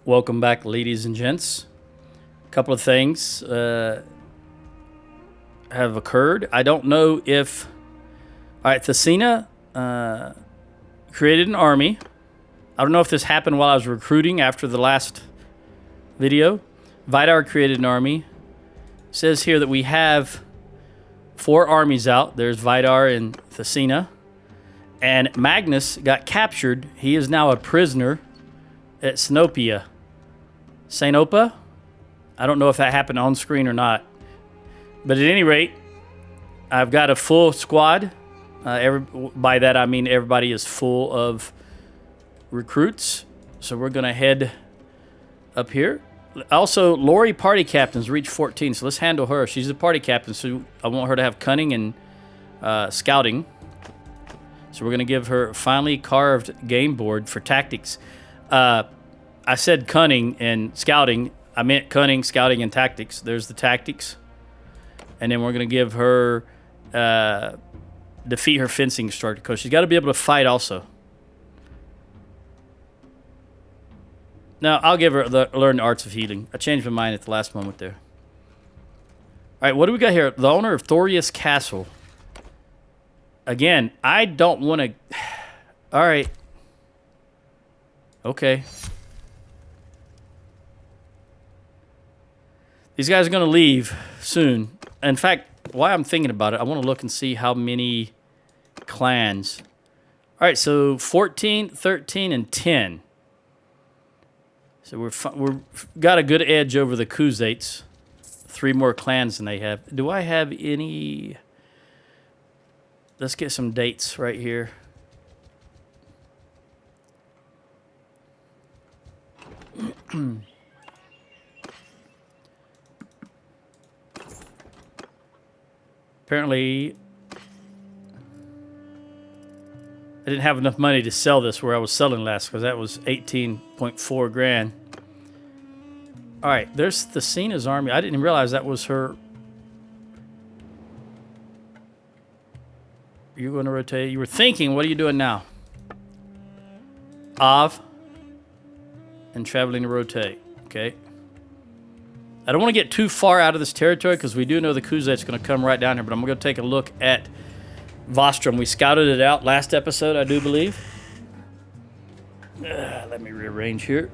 Welcome back, ladies and gents. A couple of things have occurred. I don't know if... All right, Thesina created an army. I don't know if this happened while I was recruiting after the last video. Vidar created an army. It says here that we have 4 armies out. There's Vidar and Thesina. And Magnus got captured. He is now a prisoner at Sinopia. Saint-Opa? I don't know if that happened on screen or not. But at any rate, I've got a full squad. By that I mean everybody is full of recruits. So we're going to head up here. Also, Lori party captains reached 14, so let's handle her. She's a party captain, so I want her to have cunning and scouting. So we're going to give her a finely carved game board for tactics. I said cunning and scouting. I meant cunning, scouting, and tactics. There's the tactics. And then we're going to give her defeat her fencing instructor, because she's got to be able to fight also. Now, I'll give her learn the arts of healing. I changed my mind at the last moment there. All right, what do we got here? The owner of Thorius Castle. Again, I don't want to... All right. Okay. These guys are going to leave soon. In fact, while I'm thinking about it, I want to look and see how many clans. All right, so 14, 13, and 10. So we've got a good edge over the Khuzaits. 3 more clans than they have. Do I have any... Let's get some dates right here. Apparently, I didn't have enough money to sell this where I was selling last, because that was 18.4 grand. All right, there's Thesina's army. I didn't realize that was her. You're going to rotate. You were thinking, what are you doing now? Av. And traveling to rotate. Okay. I don't want to get too far out of this territory, because we do know the Khuzait's going to come right down here, but I'm going to take a look at Vostrom. We scouted it out last episode, I do believe. Let me rearrange here.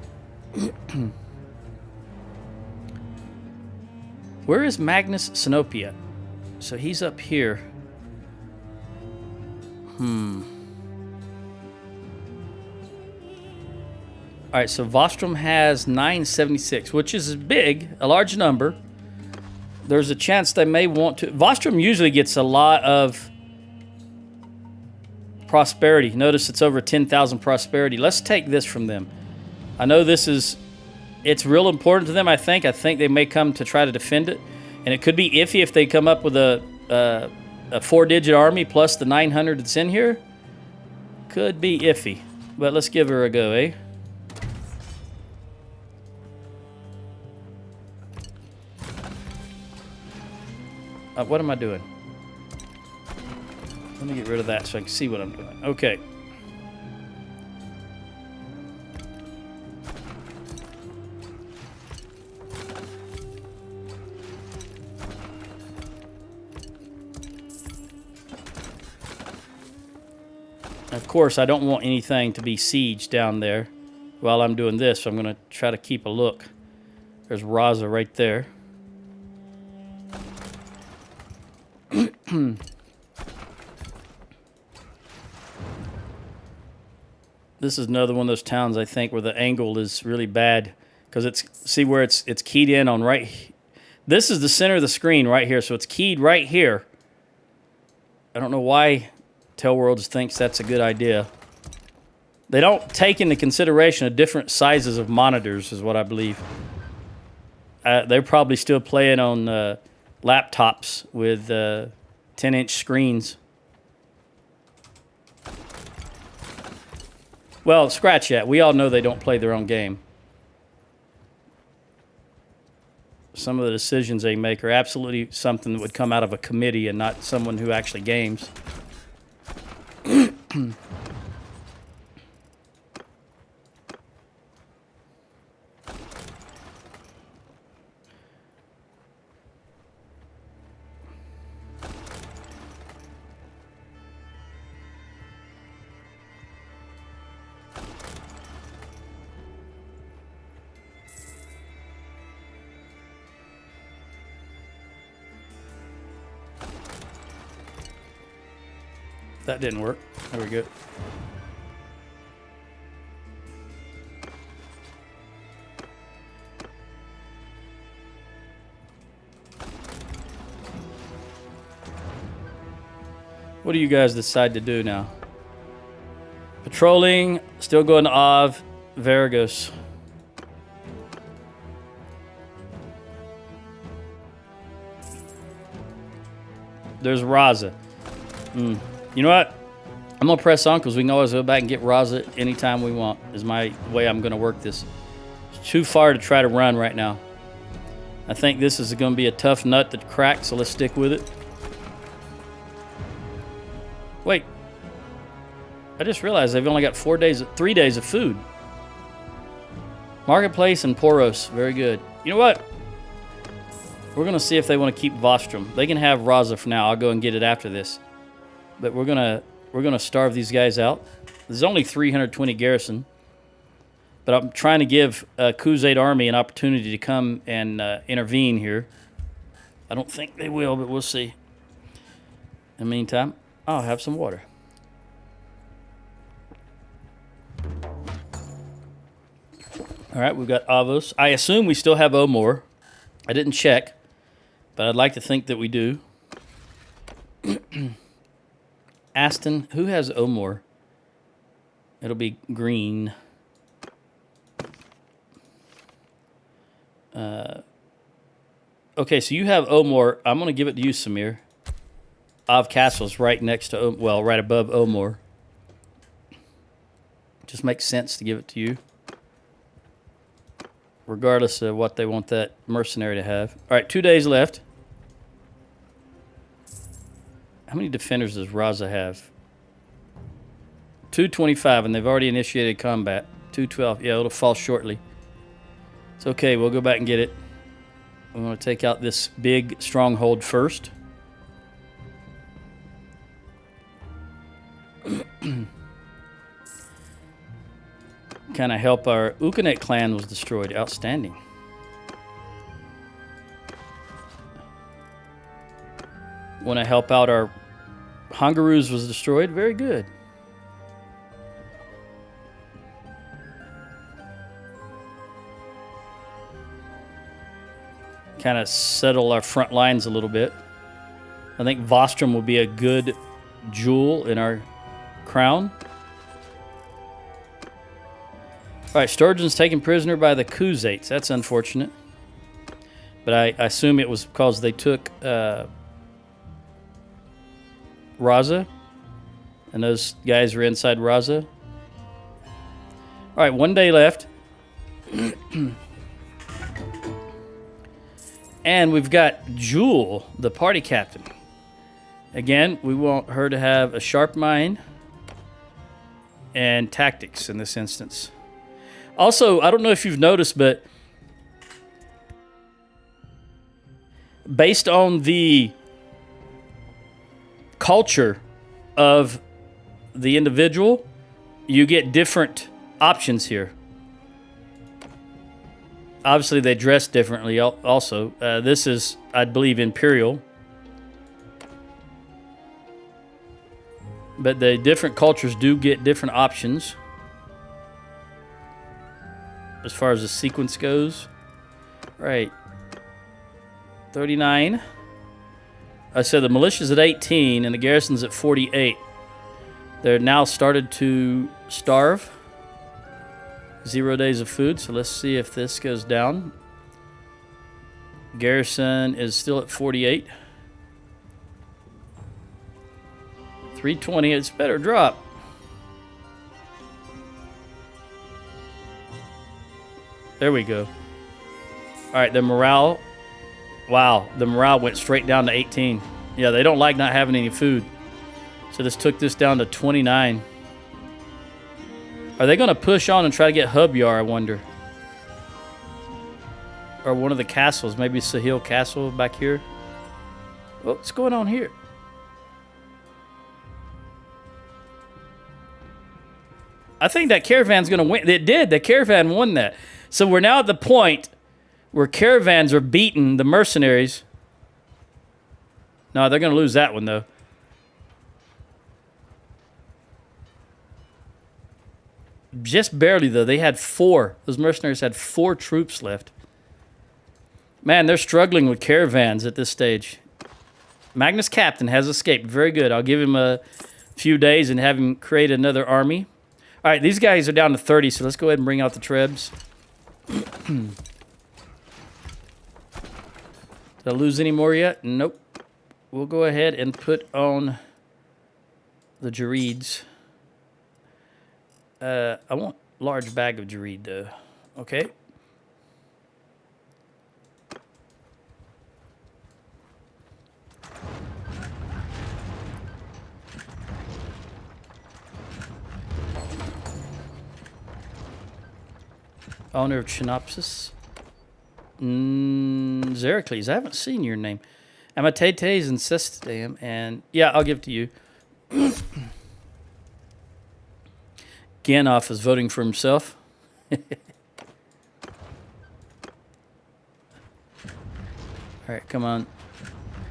Where is Magnus Sinopia? So he's up here. All right, so Vostrom has 976, which is big, a large number. There's a chance they may want to... Vostrom usually gets a lot of prosperity. Notice it's over 10,000 prosperity. Let's take this from them. I know this is... It's real important to them, I think. I think they may come to try to defend it. And it could be iffy if they come up with a 4-digit army plus the 900 that's in here. Could be iffy. But let's give her a go, eh? What am I doing? Let me get rid of that so I can see what I'm doing. Okay. Of course, I don't want anything to be sieged down there while I'm doing this, so I'm going to try to keep a look. There's Raza right there. This is another one of those towns, I think, where the angle is really bad, because it's, see where it's keyed in on right. This is the center of the screen right here, so it's keyed right here. I don't know why Tellworlds thinks that's a good idea. They don't take into consideration the different sizes of monitors, is what I believe. They're probably still playing on laptops with 10-inch screens. Well, scratch that. We all know they don't play their own game. Some of the decisions they make are absolutely something that would come out of a committee and not someone who actually games. That didn't work. There we go. What do you guys decide to do now? Patrolling, still going to Av, Varagos. There's Raza. You know what? I'm going to press on because we can always go back and get Raza anytime we want, is my way I'm going to work this. It's too far to try to run right now. I think this is going to be a tough nut to crack, so let's stick with it. Wait. I just realized they've only got 3 days of food. Marketplace and Poros. Very good. You know what? We're going to see if they want to keep Vostrom. They can have Raza for now. I'll go and get it after this. But we're gonna starve these guys out. There's only 320 garrison. But I'm trying to give Khuzait army an opportunity to come and intervene here. I don't think they will, but we'll see. In the meantime, I'll have some water. All right, we've got Avos. I assume we still have Omor. I didn't check, but I'd like to think that we do. Aston, who has Omor? It'll be green. Okay, so you have Omor. I'm going to give it to you, Samir. Av Castle's right next to, right above Omor. Just makes sense to give it to you. Regardless of what they want that mercenary to have. All right, 2 days left. How many defenders does Raza have? 225, and they've already initiated combat. 212. Yeah, it'll fall shortly. It's okay. We'll go back and get it. We want to take out this big stronghold first. Kind of help our Ukanet clan was destroyed. Outstanding. Want to help out our Hongaroos was destroyed. Very good. Kind of settle our front lines a little bit. I think Vostrom will be a good jewel in our crown. All right, Sturgeon's taken prisoner by the Khuzaits. That's unfortunate. But I assume it was because they took Raza. And those guys are inside Raza. All right, 1 day left. And we've got Jewel, the party captain. Again, we want her to have a sharp mind and tactics in this instance. Also, I don't know if you've noticed, but based on the culture of the individual, you get different options here. Obviously, they dress differently also. This is, I believe, Imperial. But the different cultures do get different options as far as the sequence goes. Right. 39. I said the militia's at 18 and the garrison's at 48. They're now started to starve. 0 days of food, so let's see if this goes down. Garrison is still at 48. 320, it's better drop. There we go. All right, the morale. Wow, the morale went straight down to 18. Yeah, they don't like not having any food. So this took this down to 29. Are they going to push on and try to get Hubyar, I wonder? Or one of the castles, maybe Sahil Castle back here? What's going on here? I think that caravan's going to win. It did. The caravan won that. So we're now at the point where caravans are beating the mercenaries. No, they're going to lose that one, though. Just barely, though. They had 4. Those mercenaries had 4 troops left. Man, they're struggling with caravans at this stage. Magnus Captain has escaped. Very good. I'll give him a few days and have him create another army. All right, these guys are down to 30, so let's go ahead and bring out the trebs. Did I lose any more yet? Nope. We'll go ahead and put on the Girds. I want a large bag of Gird, though. Okay. Owner of Chinopsis. Xerocles, I haven't seen your name. Amatetes and Cestam, and yeah, I'll give it to you. Ganoff is voting for himself. All right, come on.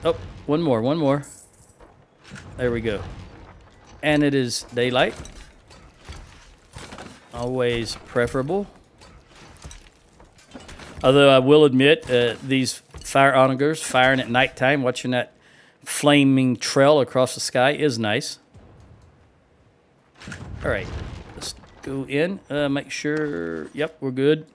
Oh, one more. There we go. And it is daylight. Always preferable. Although I will admit, these fire onagers firing at nighttime, watching that flaming trail across the sky is nice. All right, let's go in. Make sure. Yep, we're good.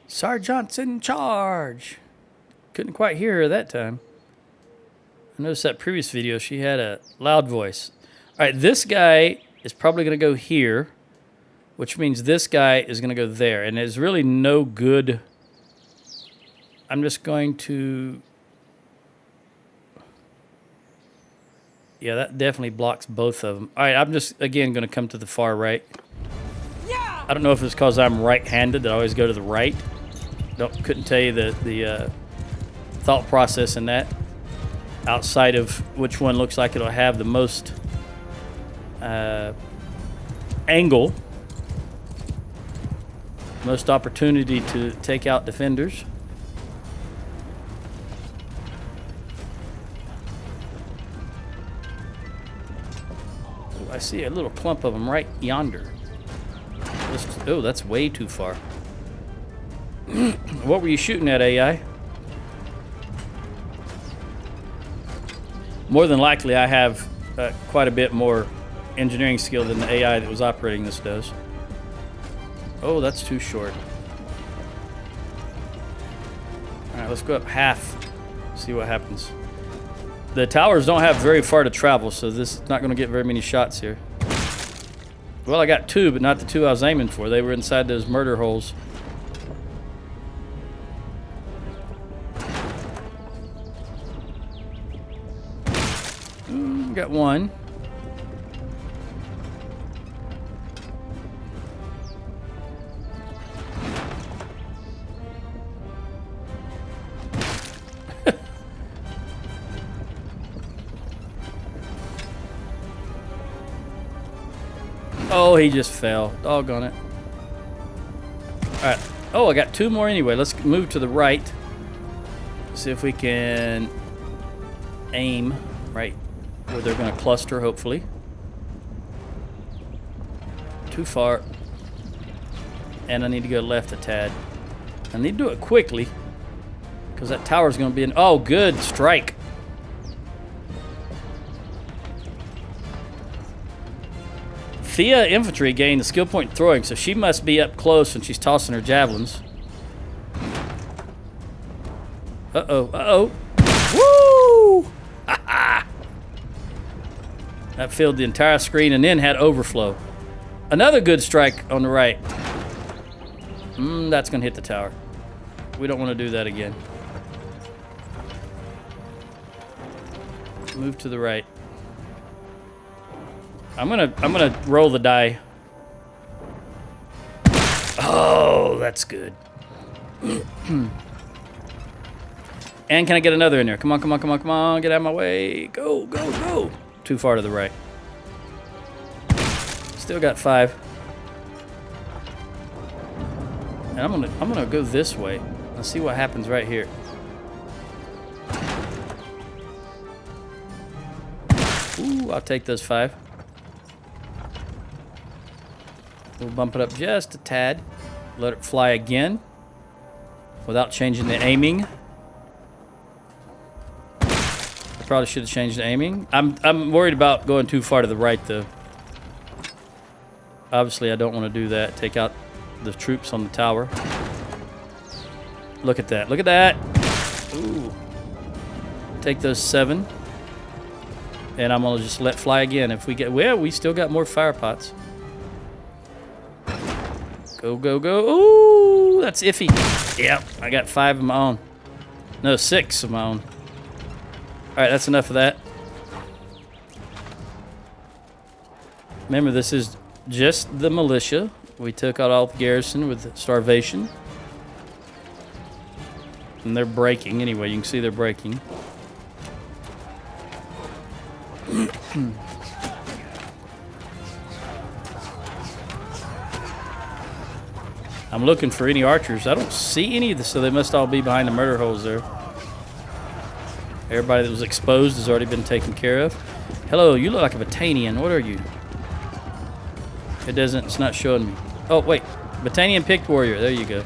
Sergeant's in charge. Couldn't quite hear her that time. I noticed that previous video, she had a loud voice. All right, this guy is probably going to go here, which means this guy is going to go there. And there's really no good. I'm just going to. Yeah, that definitely blocks both of them. All right, I'm just, again, going to come to the far right. Yeah. I don't know if it's because I'm right-handed that I always go to the right. Couldn't tell you the thought process in that, outside of which one looks like it'll have the most angle, most opportunity to take out defenders. I see a little clump of them right yonder. Oh, that's way too far. What were you shooting at, AI? More than likely, I have quite a bit more engineering skill than the AI that was operating this does. Oh, that's too short. All right, let's go up half, see what happens. The towers don't have very far to travel, so this is not going to get very many shots here. Well, I got 2, but not the 2 I was aiming for. They were inside those murder holes. Got 1. Oh, he just fell. Doggone it. All right. Oh, I got 2 more anyway. Let's move to the right. See if we can aim right where they're going to cluster, hopefully. Too far. And I need to go left a tad. I need to do it quickly, because that tower's going to be in... Oh, good. Strike. Thea Infantry gained the skill point throwing, so she must be up close when she's tossing her javelins. Uh-oh. Uh-oh. Woo! Ha-ha! That filled the entire screen and then had overflow. Another good strike on the right. That's going to hit the tower. We don't want to do that again. Move to the right. I'm gonna roll the die. Oh, that's good. And can I get another in there? Come on, come on, come on, come on. Get out of my way. Go, go, go. Too far to the right. Still got 5. And I'm gonna go this way. Let's see what happens right here. Ooh, I'll take those 5. We'll bump it up just a tad. Let it fly again without changing the aiming. I probably should have changed the aiming. I'm worried about going too far to the right though. Obviously I don't want to do that. Take out the troops on the tower. Look at that. Look at that. Ooh. Take those 7. And I'm gonna just let fly again. If we get, well, we still got more fire pots. Go, go, go. Ooh, that's iffy. Yep, I got 5 of my own. No, 6 of my own. All right, that's enough of that. Remember, this is just the militia. We took out all the garrison with starvation. And they're breaking anyway. You can see they're breaking. I'm looking for any archers. I don't see any of this, so they must all be behind the murder holes there. Everybody that was exposed has already been taken care of. Hello, you look like a Battanian. What are you? It doesn't, it's not showing me. Oh, wait. Battanian picked warrior. There you go.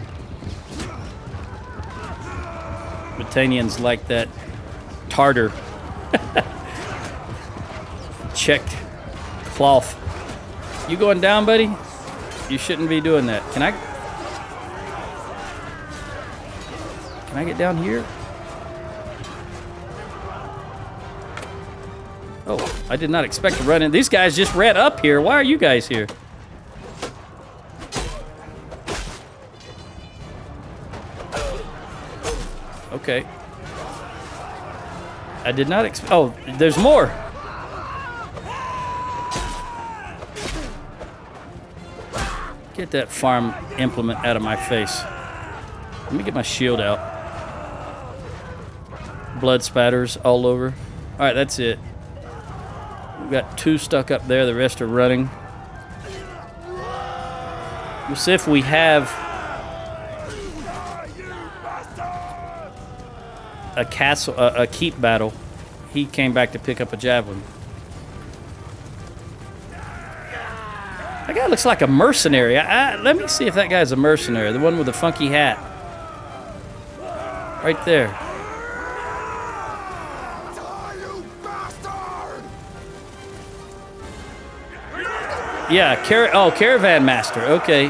Battanians like that Tartar. Checked cloth. You going down, buddy? You shouldn't be doing that. Can I get down here? Oh, I did not expect to run in. These guys just ran up here. Why are you guys here? Okay. I did not expect. Oh, there's more. Get that farm implement out of my face. Let me get my shield out. Blood spatters all over. All right, that's it. We've got 2 stuck up there. The rest are running. We'll see if we have a castle, a keep battle. He came back to pick up a javelin. That guy looks like a mercenary. Let me see if that guy's a mercenary. The one with the funky hat. Right there. Yeah, caravan master. Okay.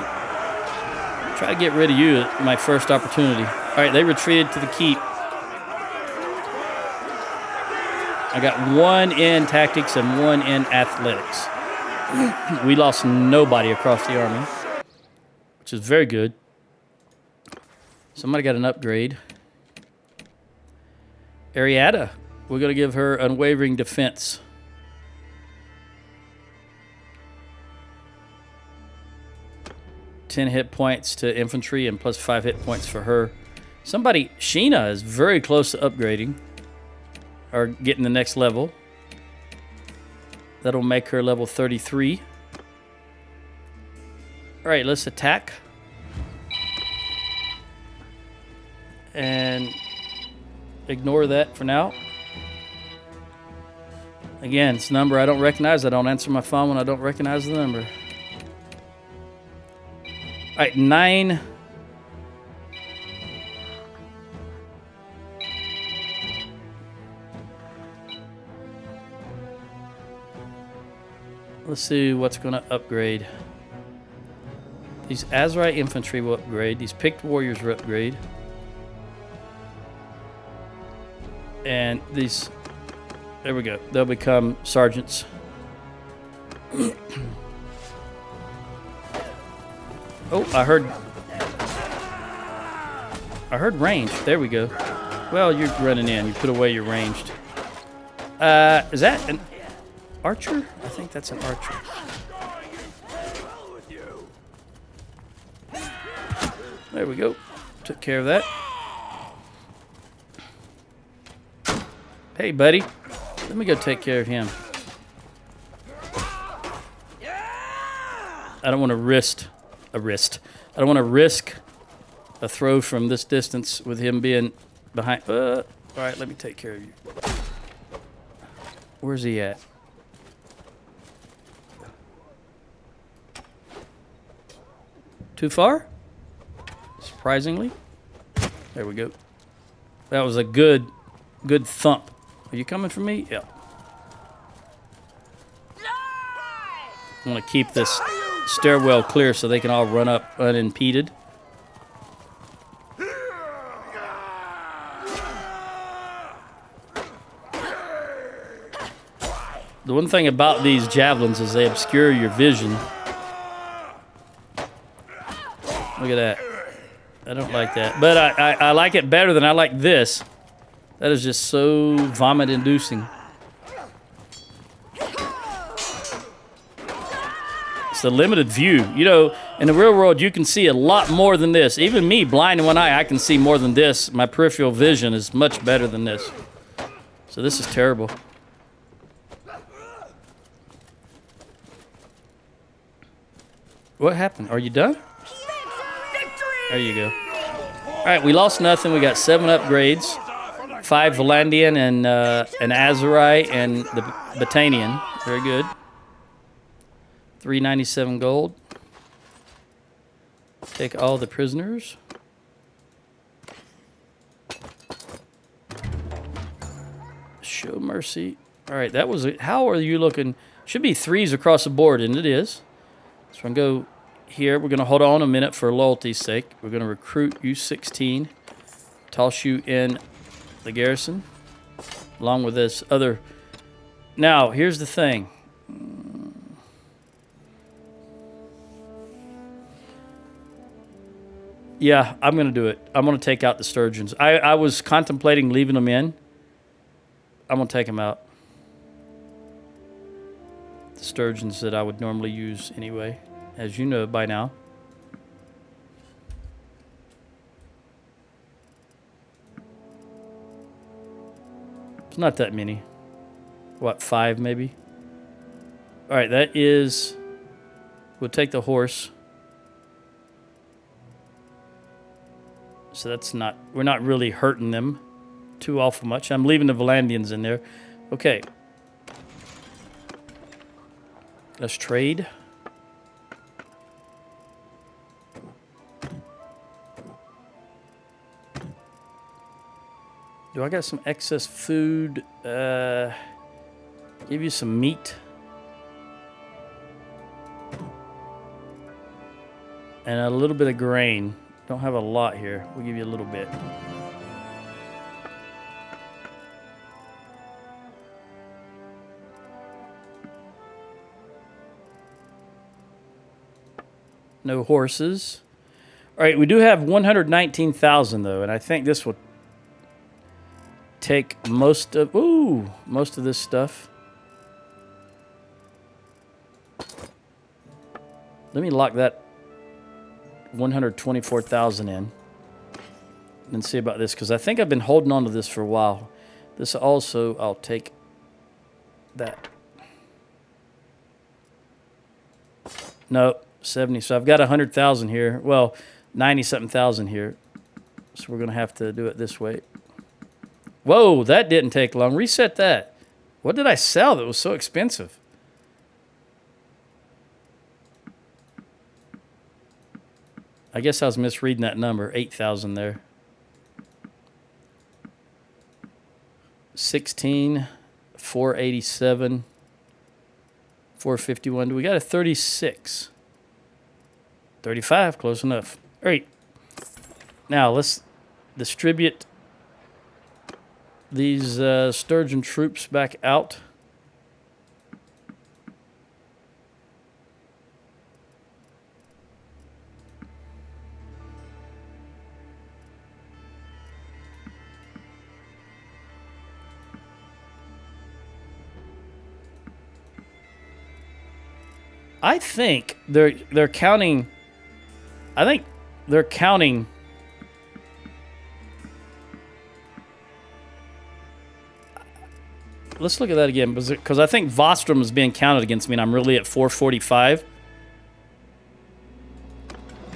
Try to get rid of you at my first opportunity. All right, they retreated to the keep. I got 1 in tactics and 1 in athletics. We lost nobody across the army, which is very good. Somebody got an upgrade. Ariada, we're going to give her unwavering defense. +10 hit points to infantry and +5 hit points for her. Somebody, Sheena, is very close to upgrading or getting the next level. That'll make her level 33. All right, let's attack. And ignore that for now. Again, it's a number I don't recognize. I don't answer my phone when I don't recognize the number. All right, 9. Let's see what's going to upgrade. These Azerite infantry will upgrade. These picked warriors will upgrade. And these, there we go. They'll become sergeants. Oh, I heard range. There we go. Well, you're running in. You put away your ranged. Is that an archer? I think that's an archer. There we go. Took care of that. Hey, buddy. Let me go take care of him. I don't want to risk I don't want to risk a throw from this distance with him being behind. All right, let me take care of you. Where's he at? Too far? Surprisingly. There we go. That was a good thump. Are you coming for me? Yeah. I want to keep this stairwell clear so they can all run up unimpeded. The one thing about these javelins is they obscure your vision. Look at that. I don't like that. But I like it better than I like this. That is just so vomit-inducing. It's a limited view. You know, in the real world, you can see a lot more than this. Even me, blind in one eye, I can see more than this. My peripheral vision is much better than this. So this is terrible. What happened? Are you done? There you go. All right, we lost nothing. We got 7 upgrades, 5 Valandian and an Azurai and the Batanian. Very good. 397 gold. Take all the prisoners. Show mercy. All right, that was it. How are you looking? Should be 3s across the board, and it is. So I'm going to go here. We're going to hold on a minute for loyalty's sake. We're going to recruit U-16. Toss you in the garrison. Along with this other. Now, here's the thing. Yeah, I'm going to do it. I'm going to take out the Sturgians. I was contemplating leaving them in. I'm going to take them out. The Sturgians that I would normally use anyway, as you know by now. It's not that many. What, 5 maybe? All right, that is... We'll take the horse. So that's not... We're not really hurting them too awful much. I'm leaving the Valandians in there. Okay. Let's trade. Do I got some excess food? Give you some meat. And a little bit of grain. Don't have a lot here. We'll give you a little bit. No horses. All right, we do have 119,000 though, and I think this will take most of this stuff. Let me lock that 124,000 in and see about this, because I think I've been holding on to this for a while. This also, I'll take that. No, 70. So I've got 100,000 here. Well, 90-something thousand here. So we're going to have to do it this way. Whoa, that didn't take long. Reset that. What did I sell that was so expensive? I guess I was misreading that number. 8,000 there. 16, 487, 451. Do we got a 36? 35, close enough. All right. Now let's distribute these Sturgian troops back out. I think they're counting. I think they're counting. Let's look at that again, because I think Vostrom is being counted against me, and I'm really at 445.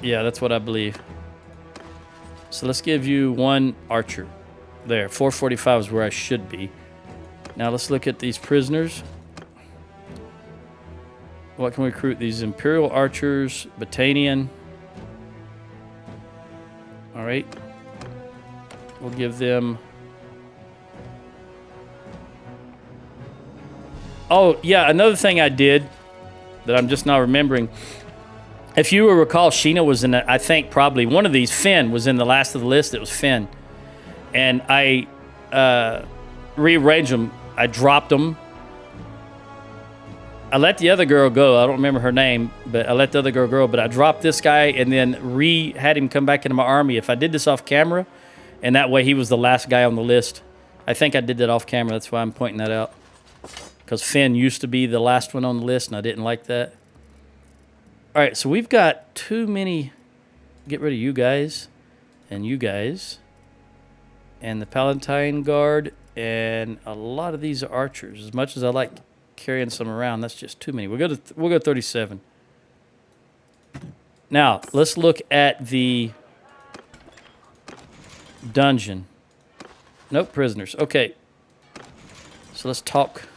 Yeah, that's what I believe. So let's give you 1 archer. There, 445 is where I should be. Now let's look at these prisoners. What can we recruit? These Imperial archers, Battanian. All right. We'll give them... Oh, yeah, another thing I did that I'm just now remembering. If you will recall, Sheena was in, I think probably one of these. Finn was in the last of the list. It was Finn. And I rearranged them. I dropped them. I let the other girl go. I don't remember her name, but I let the other girl go. But I dropped this guy and then had him come back into my army. If I did this off camera, and that way he was the last guy on the list. I think I did that off camera. That's why I'm pointing that out. Because Finn used to be the last one on the list, and I didn't like that. All right, so we've got too many. Get rid of you guys and you guys. And the Palatine Guard, and a lot of these are archers. As much as I like carrying some around, that's just too many. We'll go 37. Now, let's look at the dungeon. Nope, prisoners. Okay. So let's talk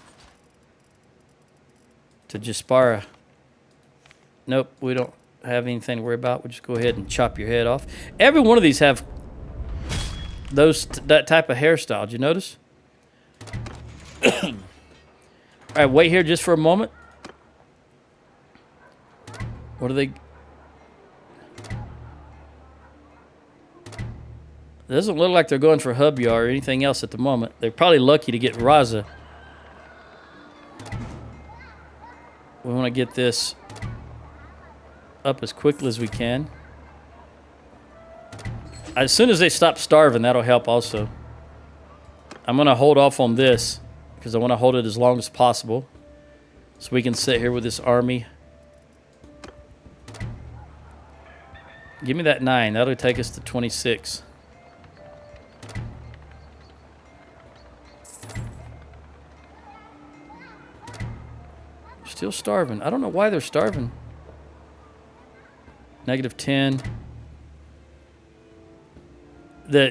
to Jaspara. Nope, we don't have anything to worry about. We'll just go ahead and chop your head off. Every one of these have that type of hairstyle. Did you notice? All right, wait here just for a moment. What are they? It doesn't look like they're going for Hubyar or anything else at the moment. They're probably lucky to get Raza. We want to get this up as quickly as we can. As soon as they stop starving, that'll help also. I'm going to hold off on this because I want to hold it as long as possible so we can sit here with this army. Give me that 9. That'll take us to 26. Still starving. I don't know why they're starving. -10.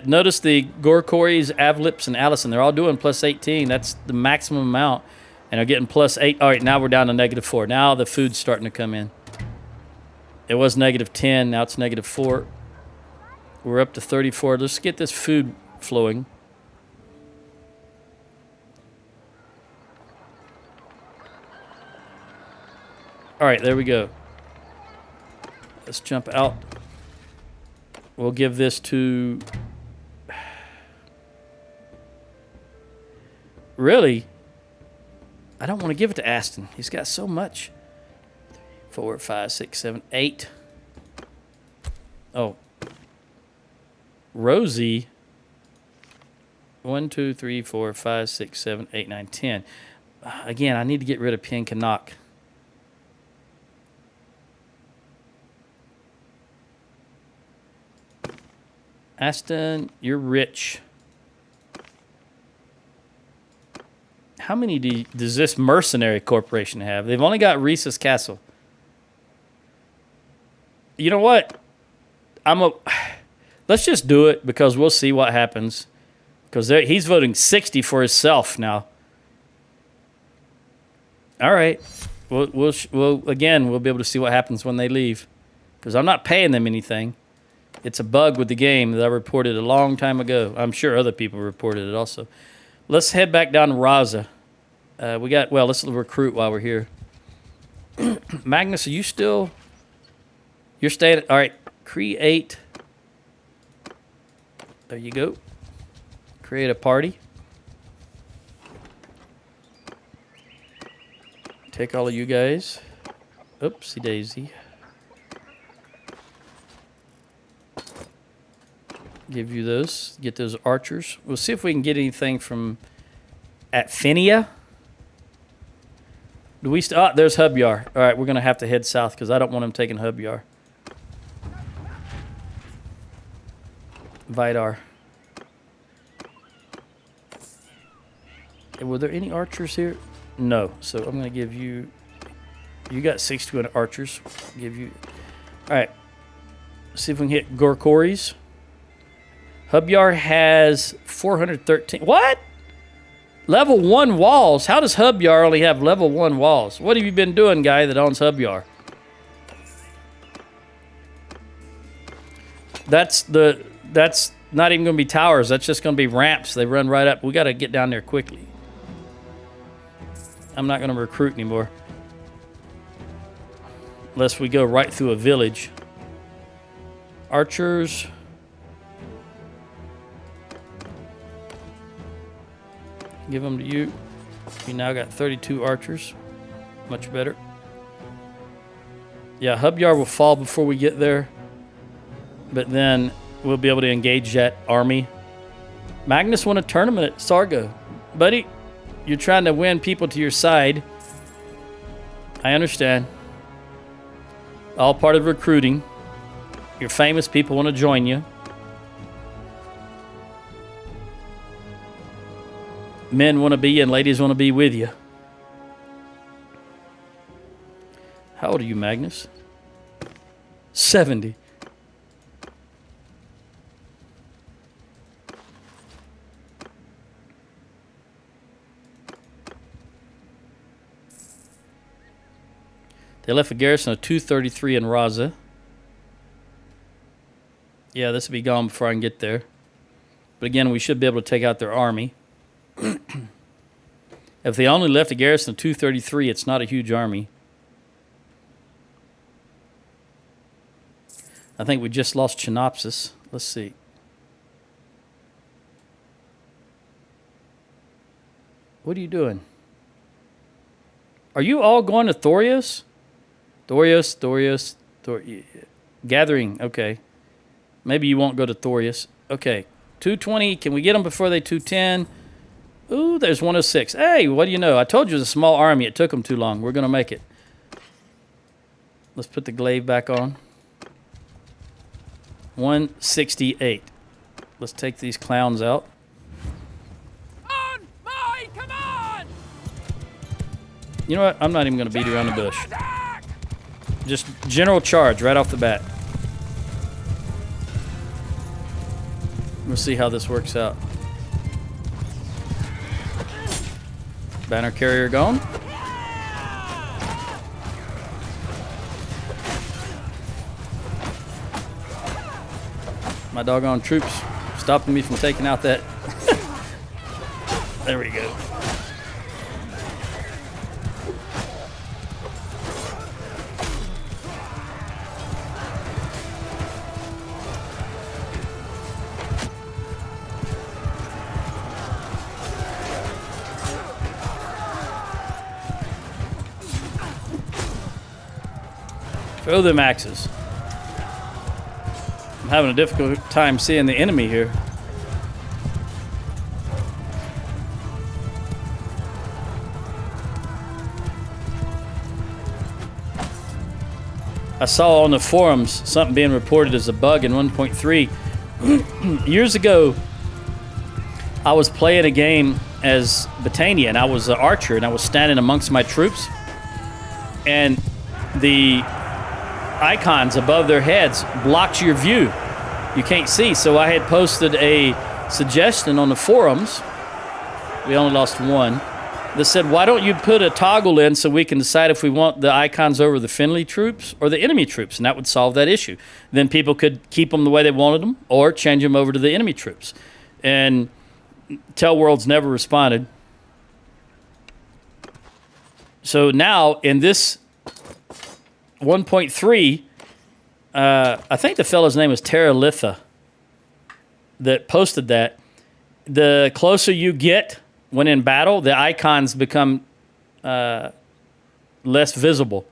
Notice the Gorkoris, Avlips, and Allison. They're all doing +18. That's the maximum amount. And they're getting +8. All right, now we're down to -4. Now the food's starting to come in. It was -10. Now it's -4. We're up to 34. Let's get this food flowing. All right, there we go. Let's jump out. We'll give this to... Really? I don't want to give it to Aston. He's got so much. 4, 5, 6, 7, 8. Oh. Rosie. 1, 2, 3, 4, 5, 6, 7, 8, 9, 10. Again, I need to get rid of Pin Canuck. Aston, you're rich. How many does this mercenary corporation have? They've only got Reese's Castle. You know what? Let's just do it because we'll see what happens. Because he's voting 60 for himself now. All right. We'll again, we'll be able to see what happens when they leave. Because I'm not paying them anything. It's a bug with the game that I reported a long time ago. I'm sure other people reported it also. Let's head back down to Raza. Let's recruit while we're here. Magnus, are you still... You're staying... All right, create... There you go. Create a party. Take all of you guys. Oopsie daisy. Give you those. Get those archers. We'll see if we can get anything from Atfinia. Do we? There's Hubyar. All right, we're gonna have to head south because I don't want him taking Hubyar. Vidar. Were there any archers here? No. So I'm gonna give you. You got 61 archers. Give you. All right. See if we can hit Gorkoris. Hubyar has 413. What? Level 1 walls? How does Hubyar only have level 1 walls? What have you been doing, guy that owns Hubyar? That's not even going to be towers. That's just going to be ramps. They run right up. We got to get down there quickly. I'm not going to recruit anymore. Unless we go right through a village. Archers. Give them to you. You now got 32 archers. Much better. Yeah, Hubyar will fall before we get there. But then we'll be able to engage that army. Magnus won a tournament at Sargo. Buddy, you're trying to win people to your side. I understand. All part of recruiting. Your famous people want to join you. Men want to be and ladies want to be with you. How old are you, Magnus? 70. They left a garrison of 233 in Raza. Yeah, this will be gone before I can get there. But again, we should be able to take out their army. If they only left a garrison of 233, it's not a huge army. I think we just lost Chinopsis. Let's see. What are you doing? Are you all going to Thorius? Thorius. Gathering, okay. Maybe you won't go to Thorius. Okay, 220. Can we get them before they 210? Ooh, there's 106. Hey, what do you know? I told you it was a small army. It took them too long. We're going to make it. Let's put the glaive back on. 168. Let's take these clowns out. On my command! You know what? I'm not even going to beat around the bush. Just general charge right off the bat. We'll see how this works out. Banner carrier gone. My doggone troops stopping me from taking out that. There we go. Throw them axes. I'm having a difficult time seeing the enemy here. I saw on the forums something being reported as a bug in 1.3. Years ago, I was playing a game as Botania, and I was an archer, and I was standing amongst my troops, and the icons above their heads blocked your view. You can't see. So I had posted a suggestion on the forums. We only lost one. That said, why don't you put a toggle in so we can decide if we want the icons over the friendly troops or the enemy troops, and that would solve that issue. Then people could keep them the way they wanted them or change them over to the enemy troops. And Tell Worlds never responded. So now in this 1.3, I think the fellow's name was Terra Litha that posted that. The closer you get when in battle, the icons become less visible.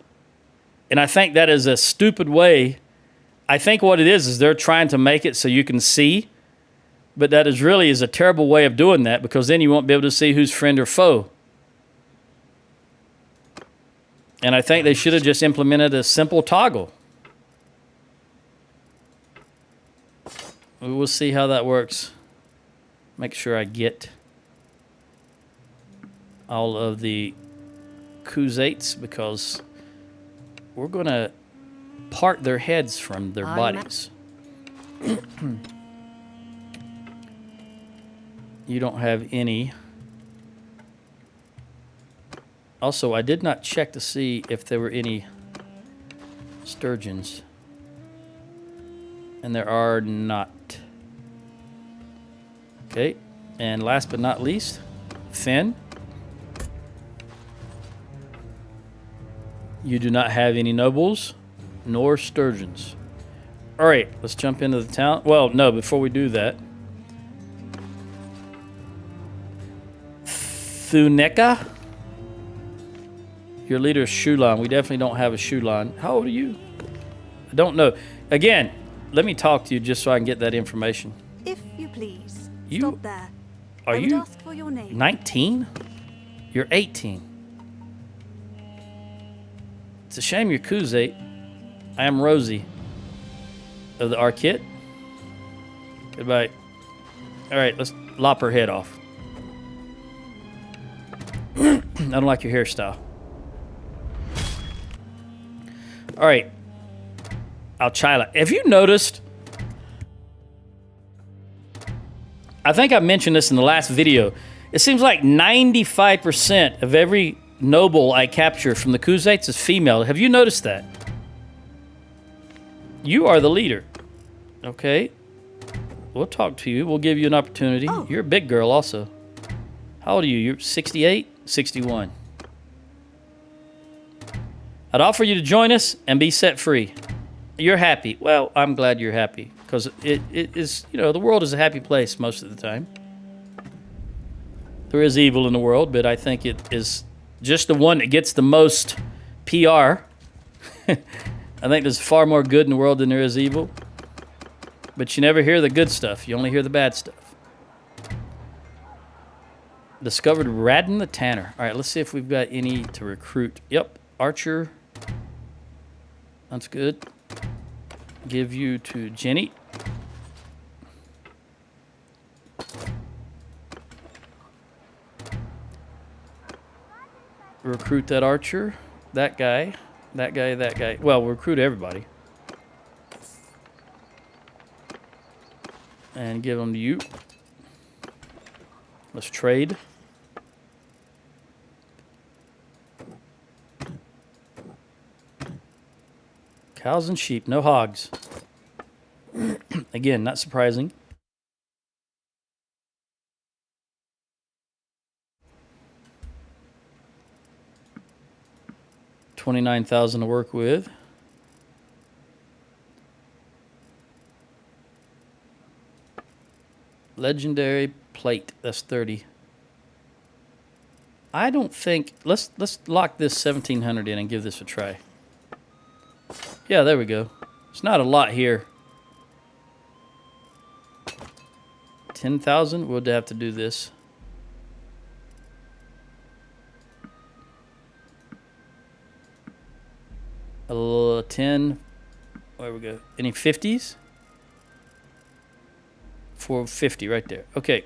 And I think that is a stupid way. I think what it is they're trying to make it so you can see, but that is really a terrible way of doing that, because then you won't be able to see who's friend or foe. And I think they should have just implemented a simple toggle. We will see how that works. Make sure I get all of the Khuzaits, because we're going to part their heads from their bodies. You don't have any. Also, I did not check to see if there were any Sturgians. And there are not. Okay. And last but not least, Finn. You do not have any nobles nor Sturgians. All right, let's jump into the town. Well, no, before we do that. Thuneka? Your leader is Shulan. We definitely don't have a Shulan. How old are you? I don't know. Again, let me talk to you just so I can get that information. If you please, You- stop there. Are I would you ask for your name. 19? You're 18. It's a shame you're Kuzate. I am Rosie of the Arquette. Goodbye. All right, let's lop her head off. I don't like your hairstyle. All right. Alchila. Have you noticed? I think I mentioned this in the last video. It seems like 95% of every noble I capture from the Kuzates is female. Have you noticed that? You are the leader. Okay. We'll talk to you. We'll give you an opportunity. Oh. You're a big girl also. How old are you? You're 68? 61. I'd offer you to join us and be set free. You're happy. Well, I'm glad you're happy. Because it is, you know, the world is a happy place most of the time. There is evil in the world, but I think it is just the one that gets the most PR. I think there's far more good in the world than there is evil. But you never hear the good stuff. You only hear the bad stuff. Discovered Radin the Tanner. All right, let's see if we've got any to recruit. Yep, Archer. That's good. Give you to Jenny. Recruit that Archer. That guy. That guy, that guy. Well, we'll recruit everybody. And give them to you. Let's trade. Cows and sheep, no hogs. Again, not surprising. $29,000 to work with. Legendary plate. That's 30. I don't think. Let's lock this 1,700 in and give this a try. Yeah, there we go. It's not a lot here. 10,000. We'll have to do this. A little 10. Where we go? Any 50s? 450 right there. Okay.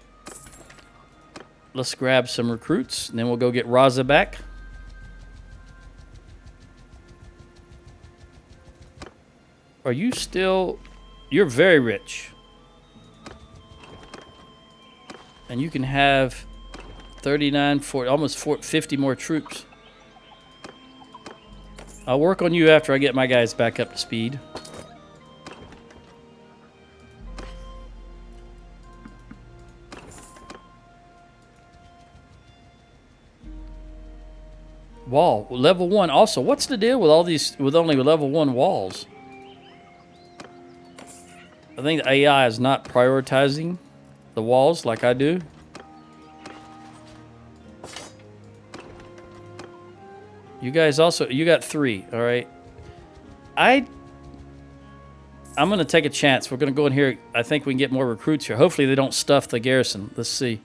Let's grab some recruits, and then we'll go get Raza back. Are you still... You're very rich. And you can have 39, 40, almost 50 more troops. I'll work on you after I get my guys back up to speed. Wall. Level 1. Also, what's the deal with all these, with only level 1 walls? I think the AI is not prioritizing the walls like I do. You guys also, you got 3, all right? I'm going to take a chance. We're going to go in here. I think we can get more recruits here. Hopefully they don't stuff the garrison. Let's see.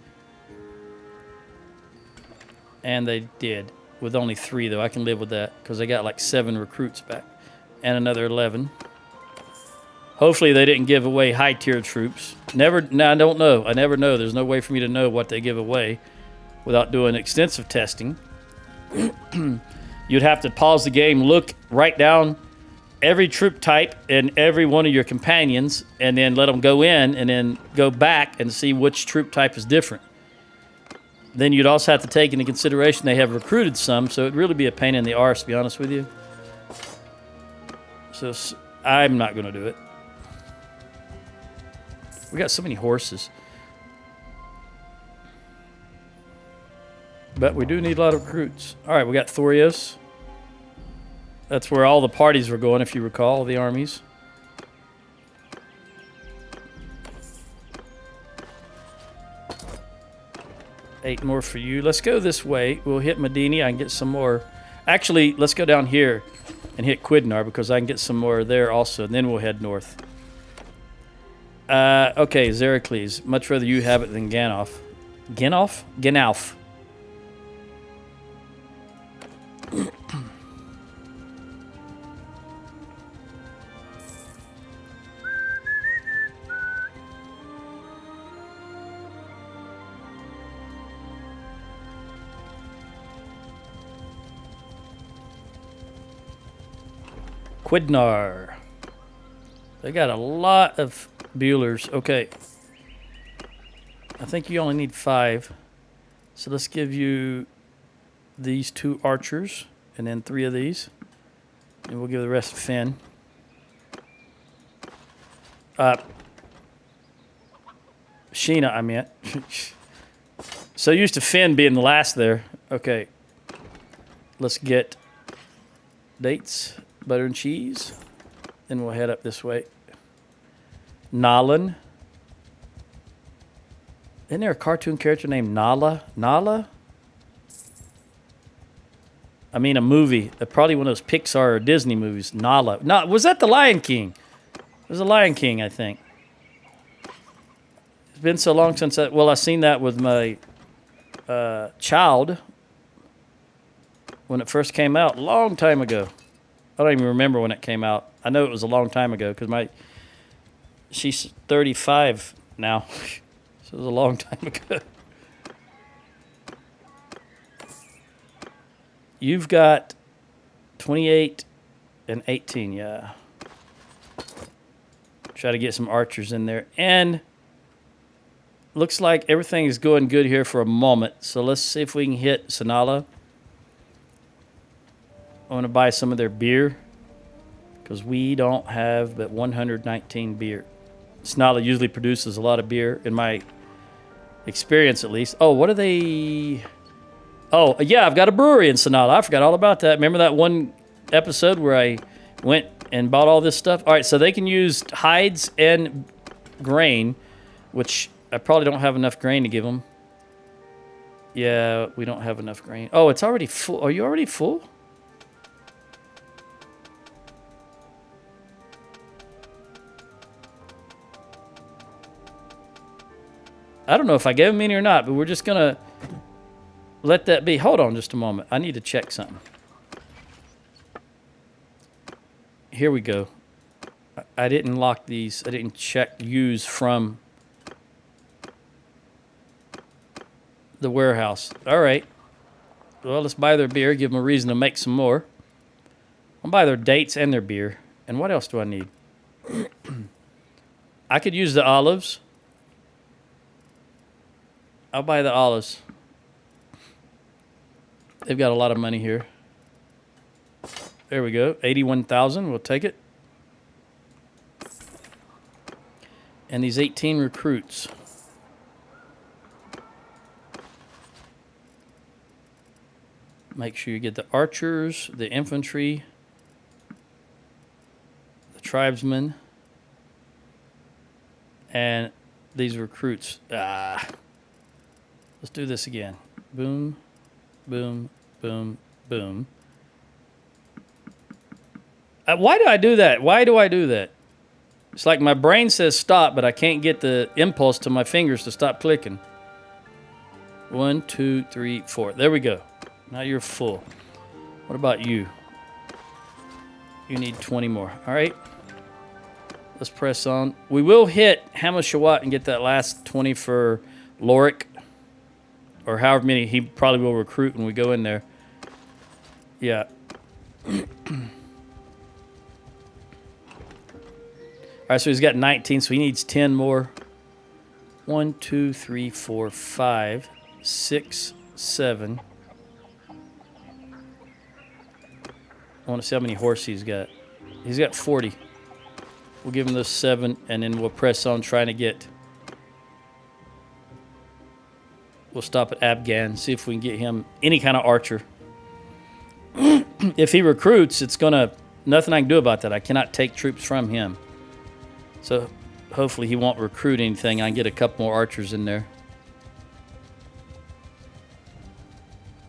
And they did. With only 3, though. I can live with that because they got like 7 recruits back. And another 11. Hopefully they didn't give away high-tier troops. Never, no, I don't know. I never know. There's no way for me to know what they give away without doing extensive testing. You'd have to pause the game, look right down every troop type and every one of your companions, and then let them go in and then go back and see which troop type is different. Then you'd also have to take into consideration they have recruited some, so it'd really be a pain in the arse, to be honest with you. So I'm not going to do it. We got so many horses. But we do need a lot of recruits. All right, we got Thorios. That's where all the parties were going, if you recall, the armies. Eight more for you. Let's go this way. We'll hit Medini. I can get some more. Actually, let's go down here and hit Quidnar because I can get some more there also. And then we'll head north. Okay, Xeracles. Much rather you have it than Ganoff. Ganoff? Ganauf. Quidnar. They got a lot of Buellers. Okay. I think you only need 5. So let's give you these 2 archers and then 3 of these. And we'll give the rest to Finn. Sheena, I meant. So used to Finn being the last there. Okay. Let's get dates. Butter and cheese. Then we'll head up this way. Nalan. Isn't there a cartoon character named Nala? Nala? I mean, a movie. Probably one of those Pixar or Disney movies. Nala. No, was that The Lion King? It was The Lion King, I think. It's been so long since I... Well, I seen that with my child when it first came out. Long time ago. I don't even remember when it came out. I know it was a long time ago because she's 35 now. So it was a long time ago. You've got 28 and 18, yeah. Try to get some archers in there. And looks like everything is going good here for a moment. So let's see if we can hit Sanala. I want to buy some of their beer because we don't have but 119 beer. Sanala usually produces a lot of beer in my experience, at least. Oh, what are they? Oh, yeah, I've got a brewery in Sanala. I forgot all about that. Remember that one episode where I went and bought all this stuff? All right, so they can use hides and grain, which I probably don't have enough grain to give them. Yeah, we don't have enough grain. Oh, it's already full. Are you already full? I don't know if I gave them any or not, but we're just going to let that be. Hold on just a moment. I need to check something. Here we go. I didn't lock these. I didn't check use from the warehouse. All right. Well, let's buy their beer. Give them a reason to make some more. I'll buy their dates and their beer. And what else do I need? I could use the olives. I'll buy the olives. They've got a lot of money here. There we go. 81,000. We'll take it. And these 18 recruits. Make sure you get the archers, the infantry, the tribesmen, and these recruits. Let's do this again. Boom, boom, boom, boom. Why do I do that? Why do I do that? It's like my brain says stop, but I can't get the impulse to my fingers to stop clicking. 1, 2, 3, 4. There we go. Now you're full. What about you? You need 20 more. All right. Let's press on. We will hit Hamashawat and get that last 20 for Lorik. Or however many he probably will recruit when we go in there. Yeah. right, so he's got 19, so he needs 10 more. 1, 2, 3, 4, 5, 6, 7. I want to see how many horses he's got. He's got 40. We'll give him those 7, and then we'll press on trying to get... We'll stop at Abgan, see if we can get him any kind of archer. If he recruits, it's going to... Nothing I can do about that. I cannot take troops from him. So hopefully he won't recruit anything. I can get a couple more archers in there.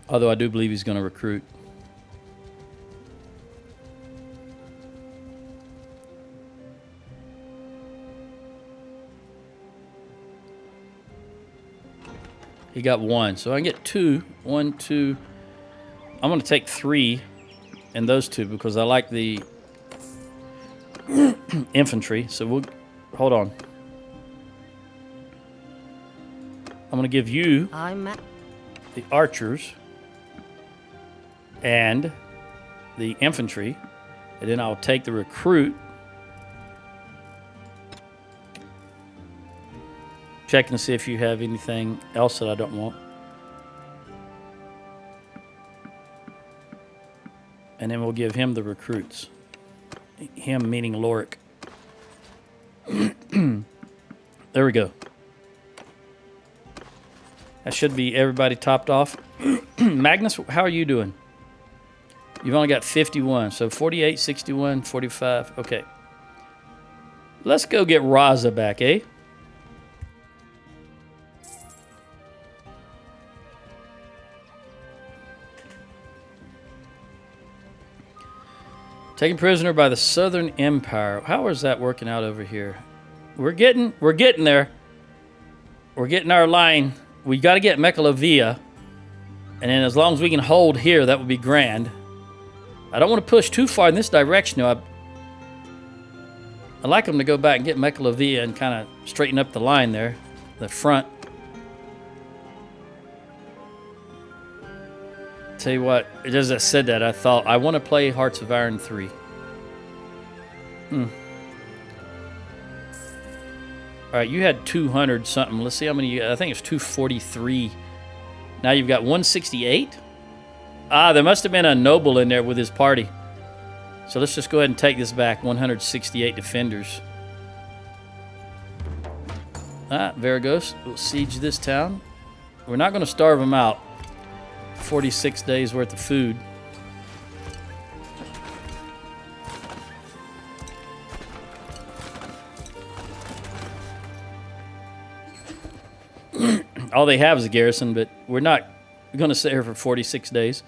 Although I do believe he's going to recruit. He got 1, so I can get 2. 1, 2. I'm going to take 3 and those 2 because I like the infantry. So we'll hold on. I'm going to give you the archers and the infantry, and then I'll take the recruit. Checking to see if you have anything else that I don't want. And then we'll give him the recruits. Him meaning Lorik. There we go. That should be everybody topped off. Magnus, how are you doing? You've only got 51. So 48, 61, 45. Okay. Let's go get Raza back, eh? Taken prisoner by the Southern Empire. How is that working out over here? We're getting there. We're getting our line. We got to get Mekalovia. And then as long as we can hold here, that would be grand. I don't want to push too far in this direction. I'd like them to go back and get Mekalovia and kind of straighten up the line there. The front. Tell you what, as I said that, I thought, I want to play Hearts of Iron 3. All right, you had 200 something. Let's see how many you got. I think it's 243. Now you've got 168. Ah, there must have been a noble in there with his party. So let's just go ahead and take this back. 168 defenders. Ah, Varagos, we'll siege this town. We're not going to starve them out. 46 days worth of food. All they have is a garrison, but we're not going to stay here for 46 days.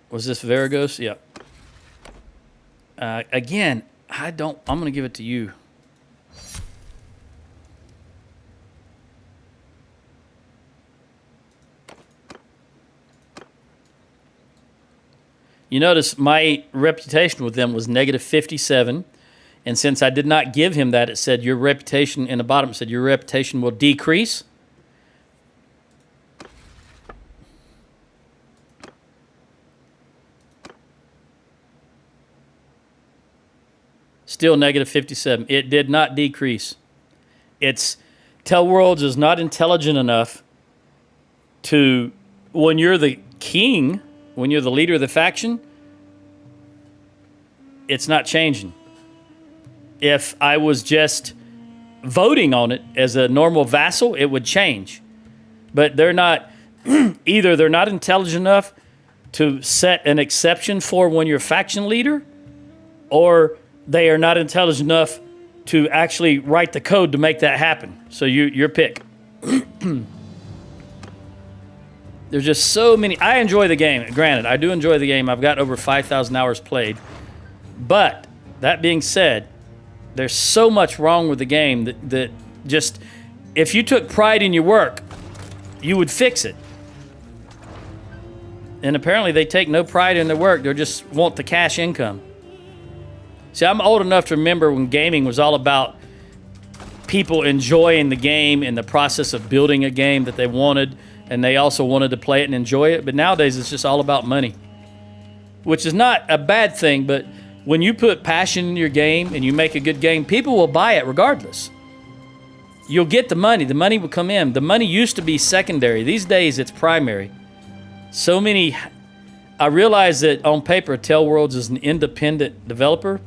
Was this Varagos? Yeah. Again, I'm going to give it to you. You notice my reputation with them was negative 57. And since I did not give him that, it said your reputation, in the bottom it said your reputation will decrease. Still negative 57. It did not decrease. Tell Worlds is not intelligent enough to, when you're the king, when you're the leader of the faction, it's not changing. If I was just voting on it as a normal vassal, it would change. But they're not, either they're not intelligent enough to set an exception for when you're a faction leader, or they are not intelligent enough to actually write the code to make that happen. So your pick. There's just so many. I enjoy the game. Granted, I do enjoy the game. I've got over 5,000 hours played. But that being said, there's so much wrong with the game that just, if you took pride in your work, you would fix it. And apparently they take no pride in their work. They just want the cash income. See, I'm old enough to remember when gaming was all about people enjoying the game and the process of building a game that they wanted. and they also wanted to play it and enjoy it. But nowadays, it's just all about money, which is not a bad thing. But when you put passion in your game and you make a good game, people will buy it regardless. You'll get the money. The money will come in. The money used to be secondary. These days, it's primary. So many... I realize that on paper, Tailworlds is an independent developer,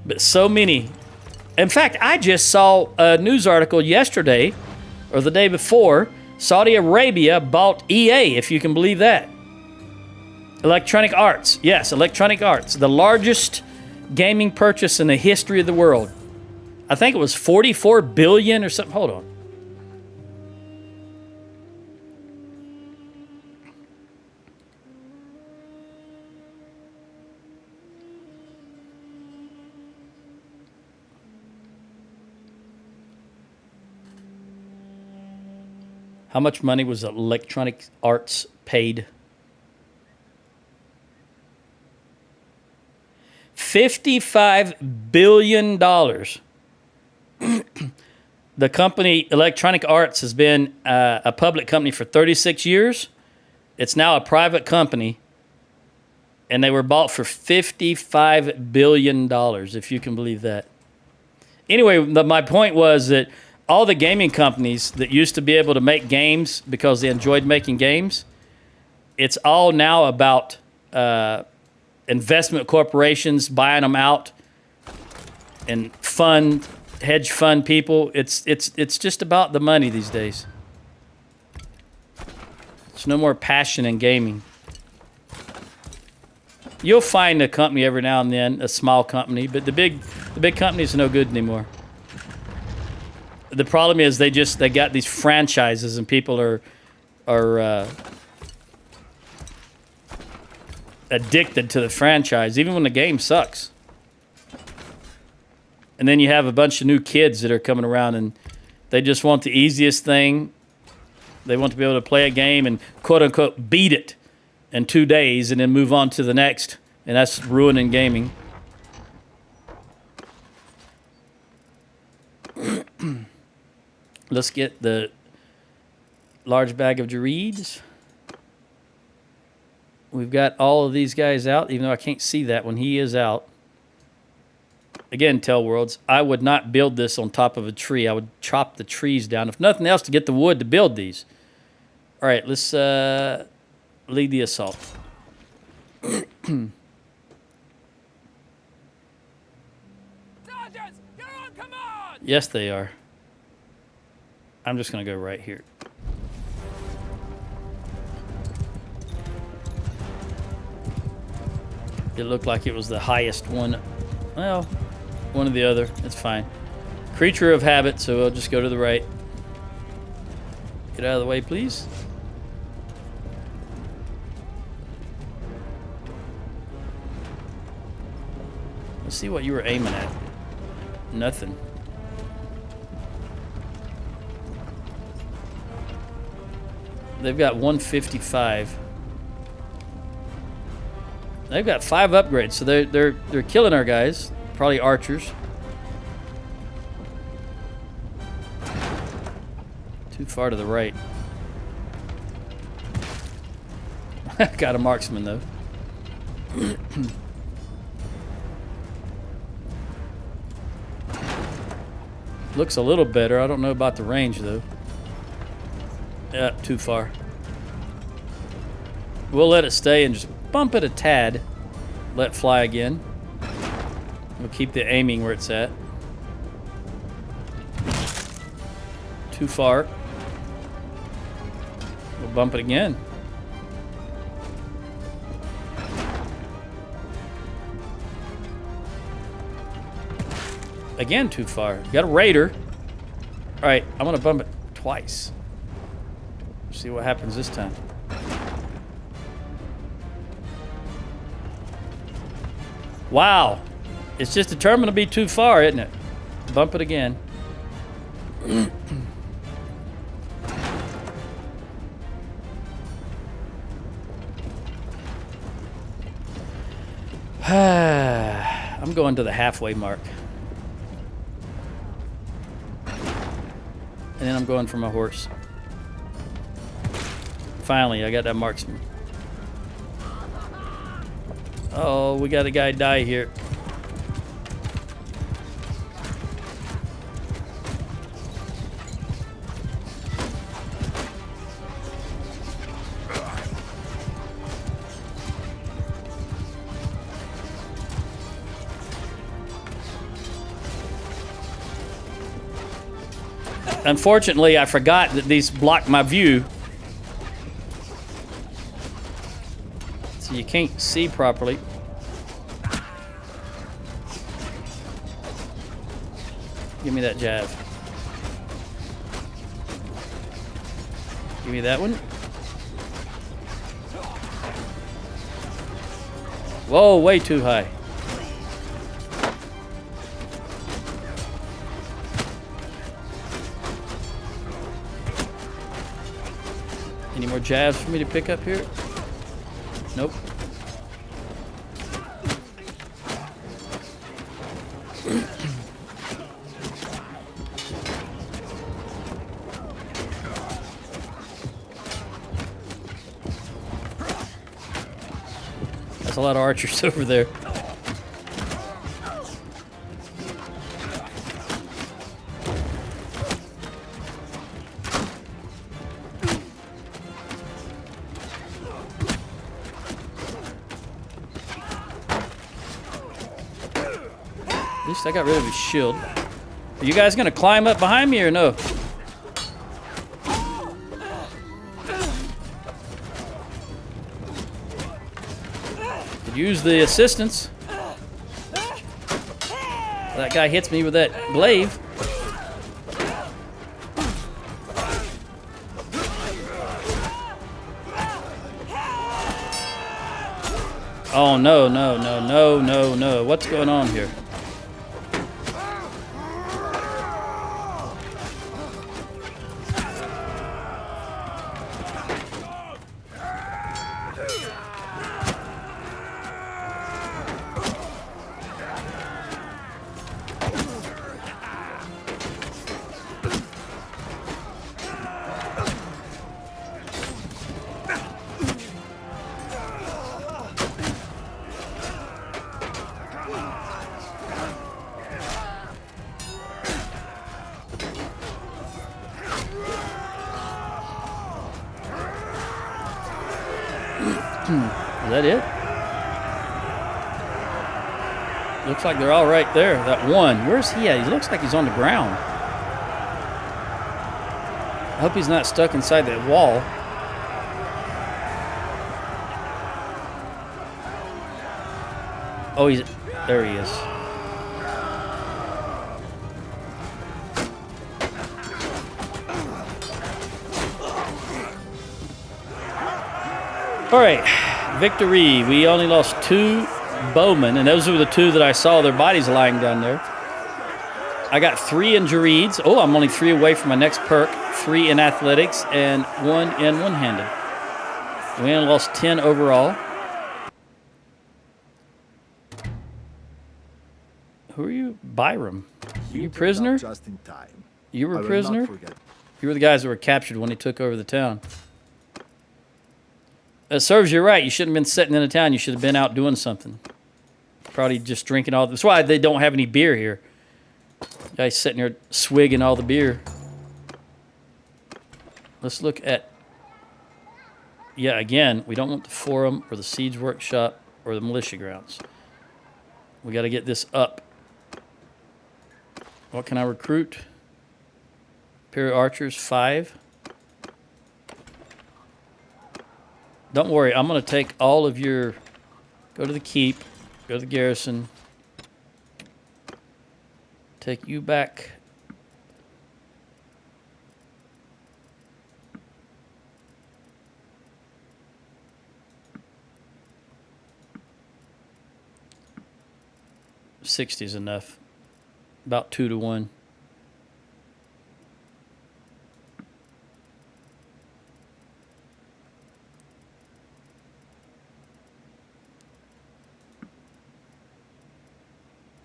but so many... In fact, I just saw a news article yesterday, or the day before, Saudi Arabia bought EA, if you can believe that. Electronic Arts. Yes, Electronic Arts. The largest gaming purchase in the history of the world. I think it was 44 billion or something. Hold on. How much money was Electronic Arts paid? $55 billion. The company Electronic Arts has been a public company for 36 years. It's now a private company, and they were bought for $55 billion, if you can believe that. Anyway, my point was that all the gaming companies that used to be able to make games because they enjoyed making games, it's all now about investment corporations buying them out and hedge fund people. It's just about the money these days. There's no more passion in gaming. You'll find a company every now and then, a small company, but the big companies are no good anymore. The problem is they got these franchises and people are addicted to the franchise, even when the game sucks. And then you have a bunch of new kids that are coming around and they just want the easiest thing. They want to be able to play a game and quote unquote beat it in 2 days and then move on to the next. And that's ruining gaming. Let's get the large bag of Girds. We've got all of these guys out, even though I can't see that when he is out. Again, Tailworlds, I would not build this on top of a tree. I would chop the trees down, if nothing else, to get the wood to build these. All right, let's lead the assault. Sergeants, you're on command! Yes, they are. I'm just going to go right here. It looked like it was the highest one. Well, one or the other. It's fine. Creature of habit, so I'll just go to the right. Get out of the way, please. Let's see what you were aiming at. Nothing. They've got 155. They've got 5 upgrades, so they're killing our guys. Probably archers. Too far to the right. Got a marksman though. Looks a little better. I don't know about the range though. Yeah, too far. We'll let it stay and just bump it a tad. Let fly again. We'll keep the aiming where it's at. Too far. We'll bump it again. Again, too far. You got a raider. All right, I'm gonna bump it twice. See what happens this time. Wow. It's just determined to be too far, isn't it? Bump it again. I'm going to the halfway mark. And then I'm going for my horse. Finally, I got that marksman. Oh, we got a guy die here. Unfortunately, I forgot that these block my view. So you can't see properly. Give me that jab. Give me that one. Whoa, way too high. Any more jabs for me to pick up here? Nope. There's a lot of archers over there. At least I got rid of his shield. Are you guys gonna climb up behind me or no? Could use the assistance. That guy hits me with that glaive. Oh no, no, no, no, no, no. What's going on here? Is that it? Looks like they're all right there. That one. Where's he at? He looks like he's on the ground. I hope he's not stuck inside that wall. Oh, there he is. All right, victory. We only lost 2 bowmen, and those were the 2 that I saw their bodies lying down there. I got 3 in Girds. Oh, I'm only 3 away from my next perk. 3 in athletics and 1 in one-handed. We only lost 10 overall. Who are you? Byram. Are you prisoner? Just in time. You were I a will prisoner? not forget. You were the guys that were captured when he took over the town. It serves you right. You shouldn't have been sitting in the town. You should have been out doing something. Probably just drinking all. That's why they don't have any beer here. Guys sitting there swigging all the beer. Let's look at. Yeah, again, we don't want the forum or the siege workshop or the militia grounds. We got to get this up. What can I recruit? Imperial archers, 5. Don't worry, I'm going to take all of your... Go to the keep. Go to the garrison. Take you back. $60 is enough. About 2 to 1.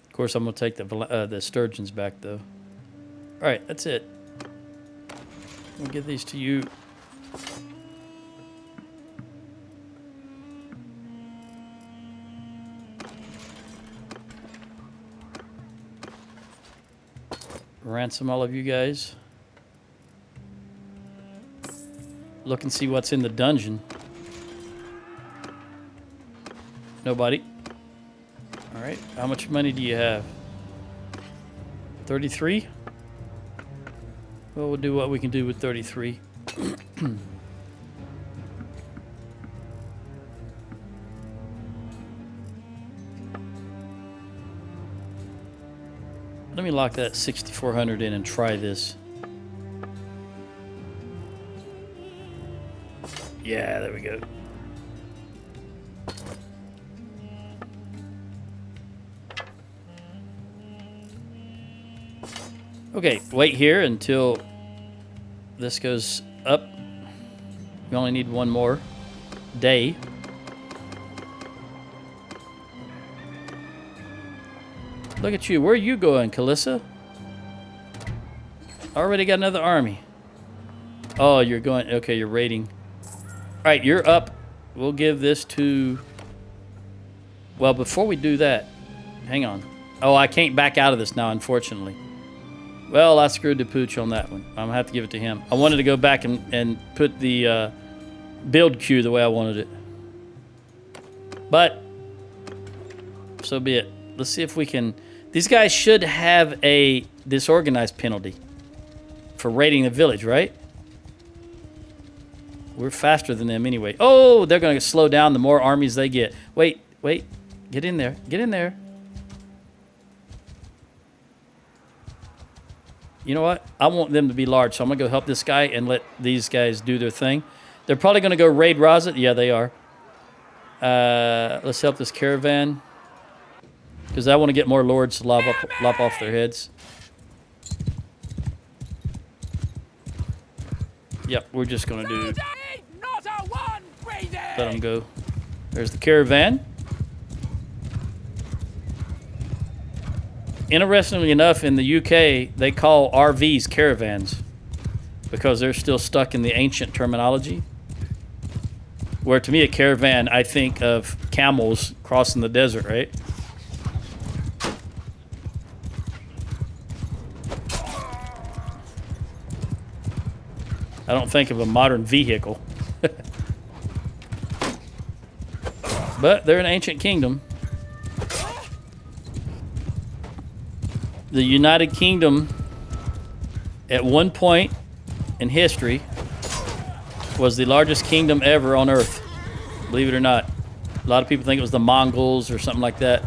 Of course, I'm going to take the sturgeons back, though. All right, that's it. We'll give these to you. ransom all of you guys. Look and see what's in the dungeon. Nobody. All right. How much money do you have? 33? Well, we'll do what we can do with 33. Let me lock that 6,400 in and try this. Yeah, there we go. Okay, wait here until this goes up. We only need one more day. Look at you. Where are you going, Calissa? Already got another army. Oh, you're going... Okay, you're raiding. All right, you're up. We'll give this to... Well, before we do that... Hang on. Oh, I can't back out of this now, unfortunately. Well, I screwed the pooch on that one. I'm going to have to give it to him. I wanted to go back and put the build queue the way I wanted it. But... So be it. Let's see if we can... These guys should have a disorganized penalty for raiding the village, right? We're faster than them anyway. Oh, they're going to slow down the more armies they get. Wait, wait. Get in there. Get in there. You know what? I want them to be large, so I'm going to go help this guy and let these guys do their thing. They're probably going to go raid Raza. Yeah, they are. Let's help this caravan. Because I want to get more lords to lop off their heads. Yep, we're just going to do... Let them go. There's the caravan. Interestingly enough, in the UK, they call RVs caravans. Because they're still stuck in the ancient terminology. Where to me, a caravan, I think of camels crossing the desert, right? I don't think of a modern vehicle. But they're an ancient kingdom. The United Kingdom, at one point in history, was the largest kingdom ever on Earth. Believe it or not. A lot of people think it was the Mongols or something like that.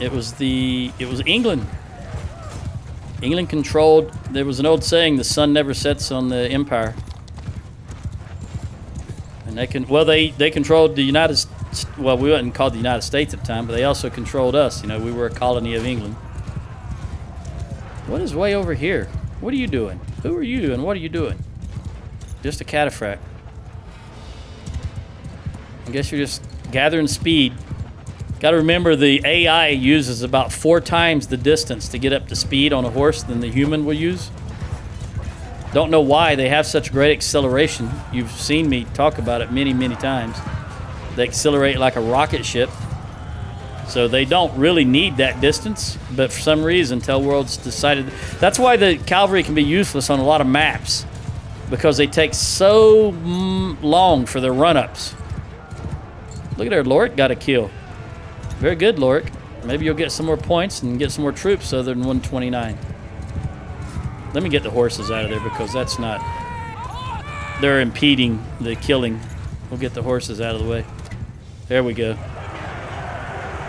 It was England. England controlled, there was an old saying, the sun never sets on the empire. And they controlled the United States. Well, we wasn't called the United States at the time, but they also controlled us. You know, we were a colony of England. What is way over here? What are you doing? Who are you and what are you doing? Just a cataphract. I guess you're just gathering speed. Got to remember the AI uses about 4 times the distance to get up to speed on a horse than the human will use. Don't know why they have such great acceleration. You've seen me talk about it many, many times. They accelerate like a rocket ship. So they don't really need that distance, but for some reason, Tellworld's decided. That's why the cavalry can be useless on a lot of maps, because they take so long for their run-ups. Look at there, Lorik got a kill. Very good, Lorik. Maybe you'll get some more points and get some more troops other than 129. Let me get the horses out of there because that's not... They're impeding the killing. We'll get the horses out of the way. There we go.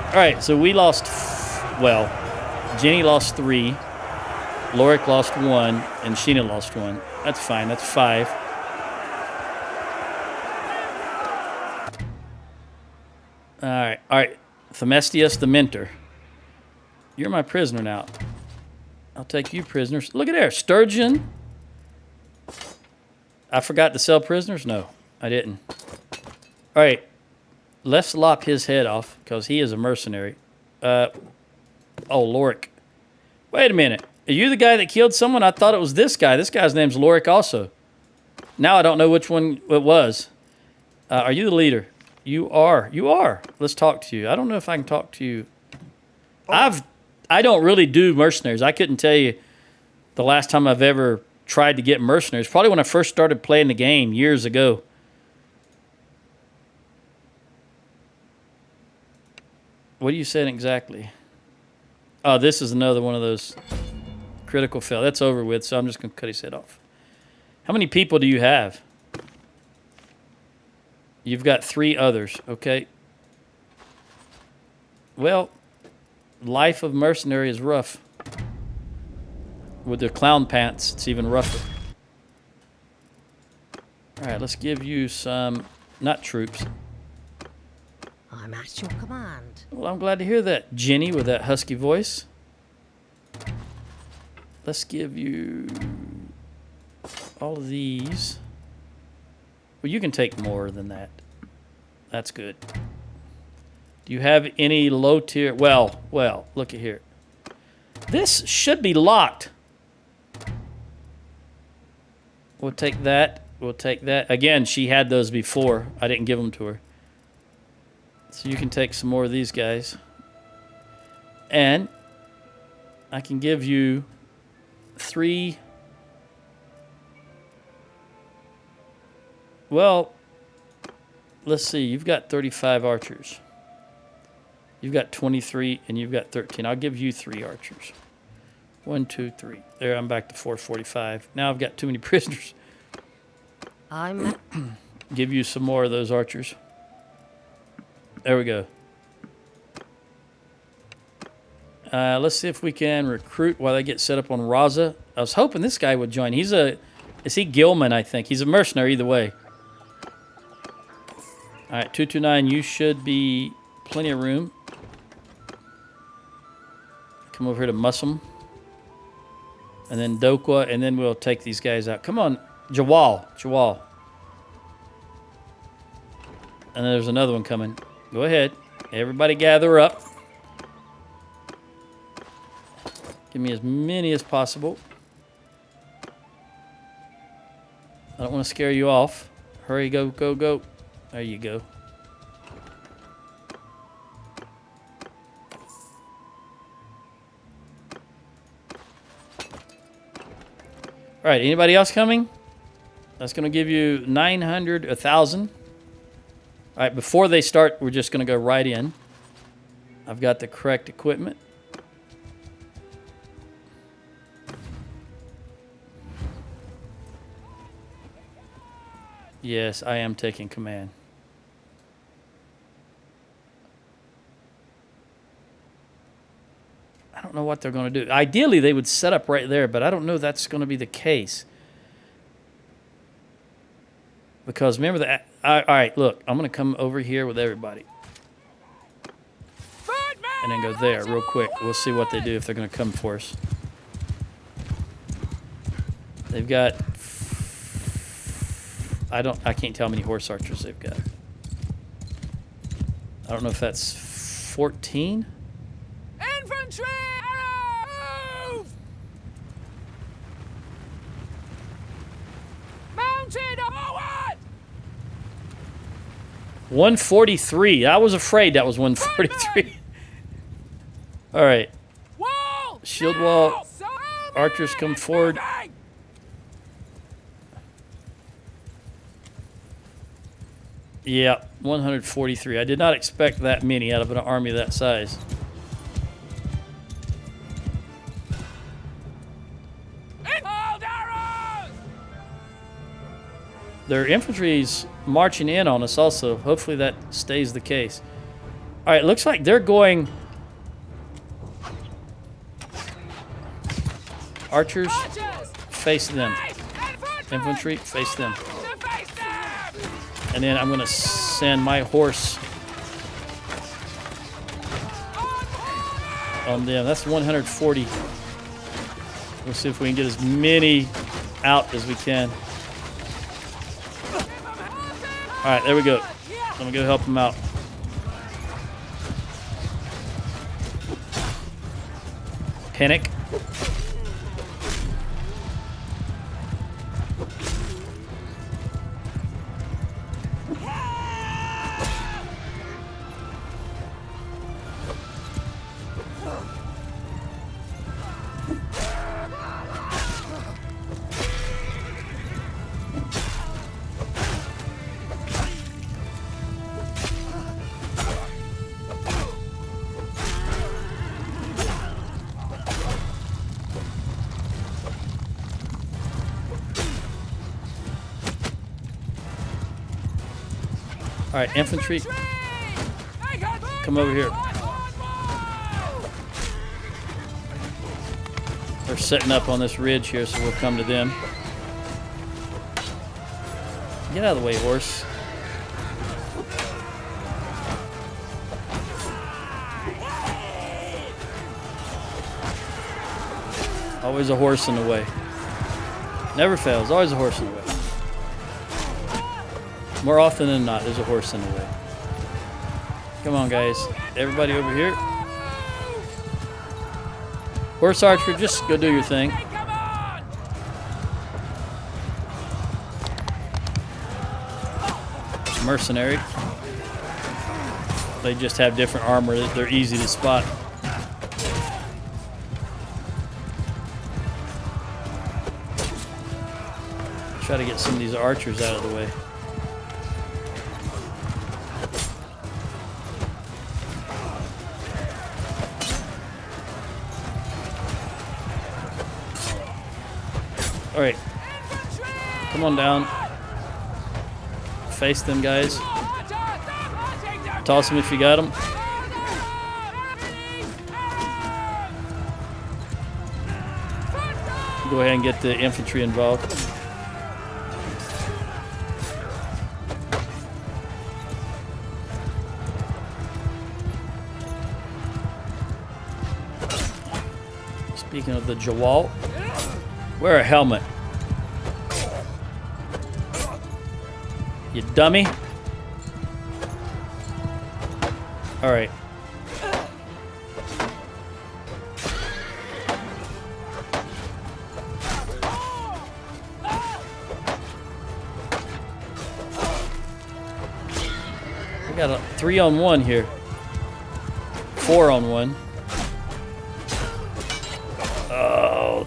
All right, so we lost... Well, Jenny lost 3. Lorik lost 1. And Sheena lost 1. That's fine. That's 5. All right. Themestius the Mentor. You're my prisoner now. I'll take you prisoners. Look at there, Sturgian. I forgot to sell prisoners? No, I didn't. All right, let's lop his head off because he is a mercenary. Oh, Lorik. Wait a minute. Are you the guy that killed someone? I thought it was this guy. This guy's name's Lorik also. Now I don't know which one it was. Are you the leader? You are. You are. Let's talk to you. I don't know if I can talk to you. I've I don't really do mercenaries. I couldn't tell you the last time I've ever tried to get mercenaries. Probably when I first started playing the game years ago. What are you saying exactly? Oh, this is another one of those critical fail. That's over with, so I'm just going to cut his head off. How many people do you have? You've got 3 others, okay. Well, life of mercenary is rough. With their clown pants, it's even rougher. All right, let's give you some, not troops. I'm at your command. Well, I'm glad to hear that, Jenny, with that husky voice. Let's give you all of these. Well, you can take more than that. That's good. Do you have any low tier? Well, look at here. This should be locked. We'll take that. We'll take that. Again, she had those before. I didn't give them to her. So you can take some more of these guys. And I can give you 3. Well, let's see. You've got 35 archers. You've got 23 and you've got 13. I'll give you 3 archers. 1, 2, 3. There, I'm back to 445. Now I've got too many prisoners. I'm Give you some more of those archers. There we go. Let's see if we can recruit while they get set up on Raza. I was hoping this guy would join. Is he Gilman, I think? He's a mercenary either way. All right, 229, you should be plenty of room. Come over here to Muslim. And then Dokwa, and then we'll take these guys out. Come on, Jawal. And there's another one coming. Go ahead. Everybody gather up. Give me as many as possible. I don't want to scare you off. Hurry, go, go, go. There you go. All right, anybody else coming? That's going to give you 900, 1,000. All right, before they start, we're just going to go right in. I've got the correct equipment. Yes, I am taking command. I don't know what they're going to do. Ideally, they would set up right there, but I don't know if that's going to be the case. Because remember that... All right, look. I'm going to come over here with everybody. And then go there real quick. We'll see what they do if they're going to come for us. They've got... I can't tell how many horse archers they've got. I don't know if that's 14. Infantry! Move! Mounted forward! 143. I was afraid that was 143. All right. Wall! Shield wall. Archers come forward. Yeah, 143. I did not expect that many out of an army that size. Their infantry's marching in on us also. Hopefully that stays the case. All right, looks like they're going... Archers, face them. Infantry, face them. And then I'm going to send my horse on them. That's 140. We'll see if we can get as many out as we can. All right, there we go. I'm going to go help them out. Panic. All right, infantry, I got come over here. one. They're setting up on this ridge here, so we'll come to them. Get out of the way, horse. Always a horse in the way. Never fails, always a horse in the way. More often than not, there's a horse in the way. Come on, guys. Everybody over here. Horse archer, just go do your thing. Hey, come on! Mercenary. They just have different armor. They're easy to spot. Try to get some of these archers out of the way. All right, come on down. Face them guys. Toss them if you got them. Go ahead and get the infantry involved. Speaking of the Jawal, wear a helmet. You dummy. All right. We got a 3-on-1 here. 4-on-1. Oh.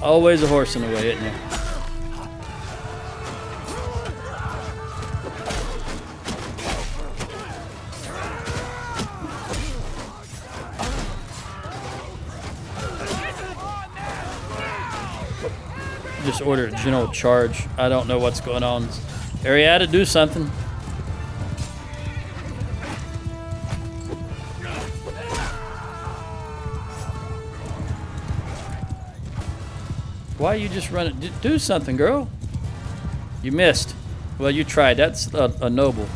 Always a horse in the way, isn't there? Just order a general charge. I don't know what's going on. Ariada, do something. Why are you just running? Do something, girl. You missed. Well, you tried. That's a noble.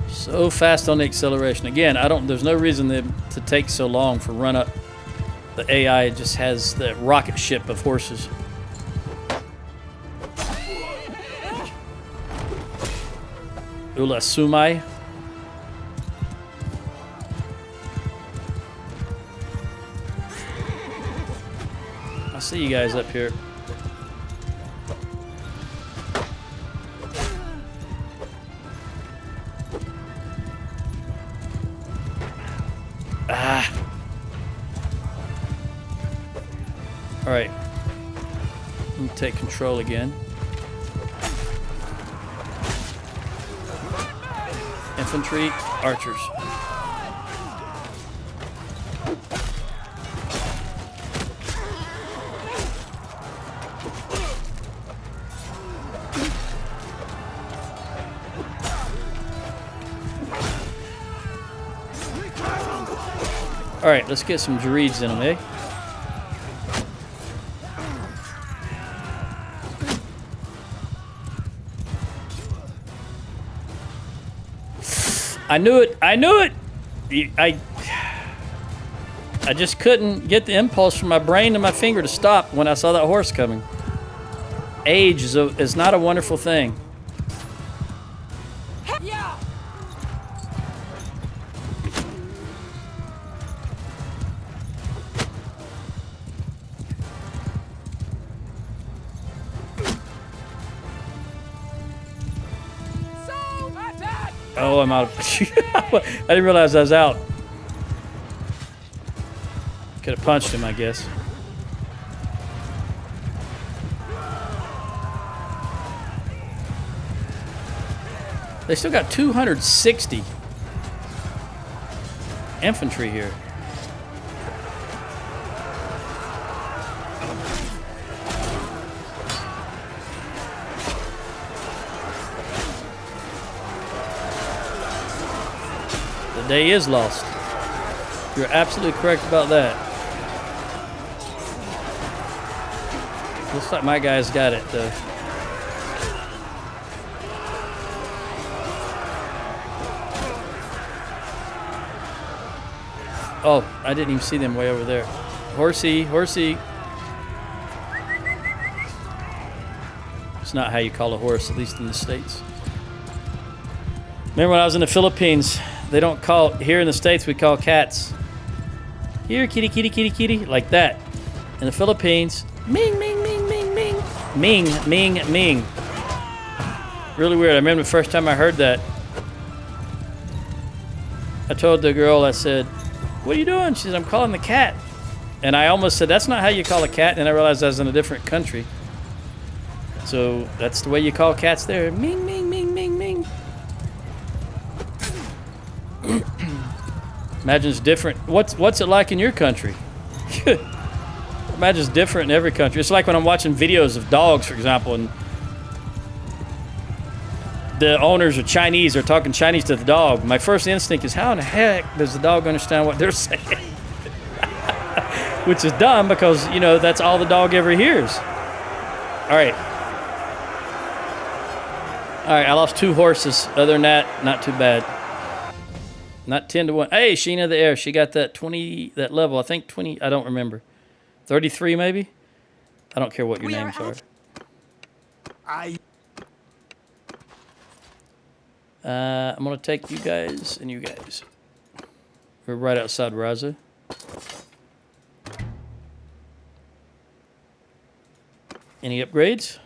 So fast on the acceleration. Again, there's no reason to take so long for run up. The AI just has the rocket ship of horses. Ula Sumai. I see you guys up here. Ah. All right. Let me take control again. Infantry, archers. All right, let's get some Girds in them, eh? I knew it. I knew it. I just couldn't get the impulse from my brain and my finger to stop when I saw that horse coming. Age is not a wonderful thing. Yeah. So much Oh, I'm out of... I didn't realize I was out. Could have punched him, I guess. They still got 260 infantry here. The day is lost. You're absolutely correct about that. Looks like my guys got it, though. Oh, I didn't even see them way over there. Horsey, horsey. It's not how you call a horse, at least in the States. Remember when I was in the Philippines, they don't call, here in the States, we call cats. Here, kitty, kitty, kitty, kitty, like that. In the Philippines, ming, ming, ming, ming, ming. Ming, ming, ming. Really weird. I remember the first time I heard that. I told the girl, I said, "What are you doing?" She said, "I'm calling the cat." And I almost said, "That's not how you call a cat." And I realized I was in a different country. So that's the way you call cats there. Ming, ming, ming, ming, ming. Imagine it's different. What's it like in your country? Imagine it's different in every country. It's like when I'm watching videos of dogs, for example, and the owners are Chinese, are talking Chinese to the dog. My first instinct is, how in the heck does the dog understand what they're saying? Which is dumb because, you know, that's all the dog ever hears. All right. All right, I lost 2 horses. Other than that, not too bad. Not 10 to 1. Hey, Sheena the Air. She got that 20, that level. I think 20, I don't remember. 33 maybe? I don't care what your names are. I'm going to take you guys and you guys. We're right outside Raza. Any upgrades?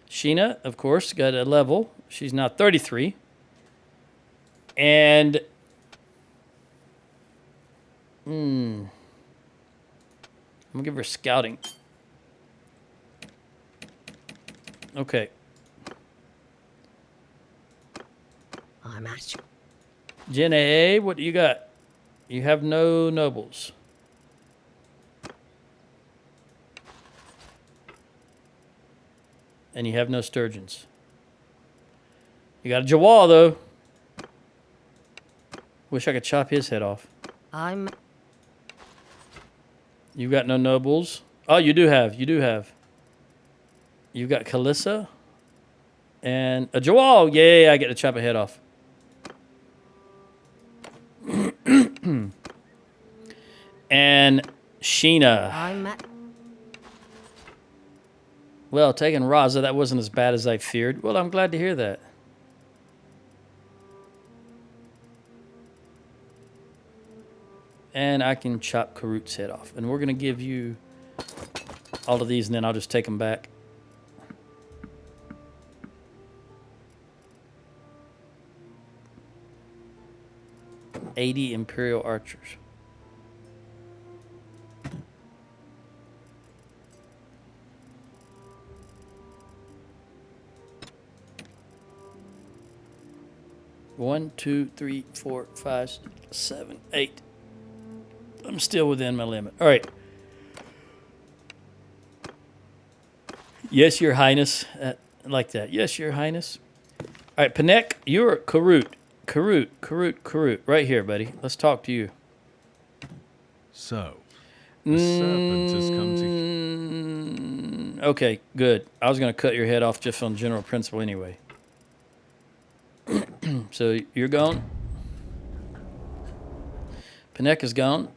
Sheena, of course, got a level. She's now 33. And... I'm going to give her scouting. Okay. I'm at you. Jenna, what do you got? You have no nobles. And you have no sturgeons. You got a Jawal, though. Wish I could chop his head off. I'm... You got no nobles. Oh, you do have. You do have. You got Kalissa. And a Jawal. Yay, I get to chop a head off. And Sheena. I'm at... Well, taking Raza, that wasn't as bad as I feared. Well, I'm glad to hear that. And I can chop Karut's head off. And we're going to give you all of these, and then I'll just take them back. $80 Imperial Archers. One, 2, 3, 4, 5, 7, 8. I'm still within my limit. All right. Yes, Your Highness. Like that. Yes, Your Highness. All right, Panek, you're Karut. Karut. Right here, buddy. Let's talk to you. So, the serpent has come to... Okay, good. I was going to cut your head off just on general principle anyway. So, you're gone. Panek is gone.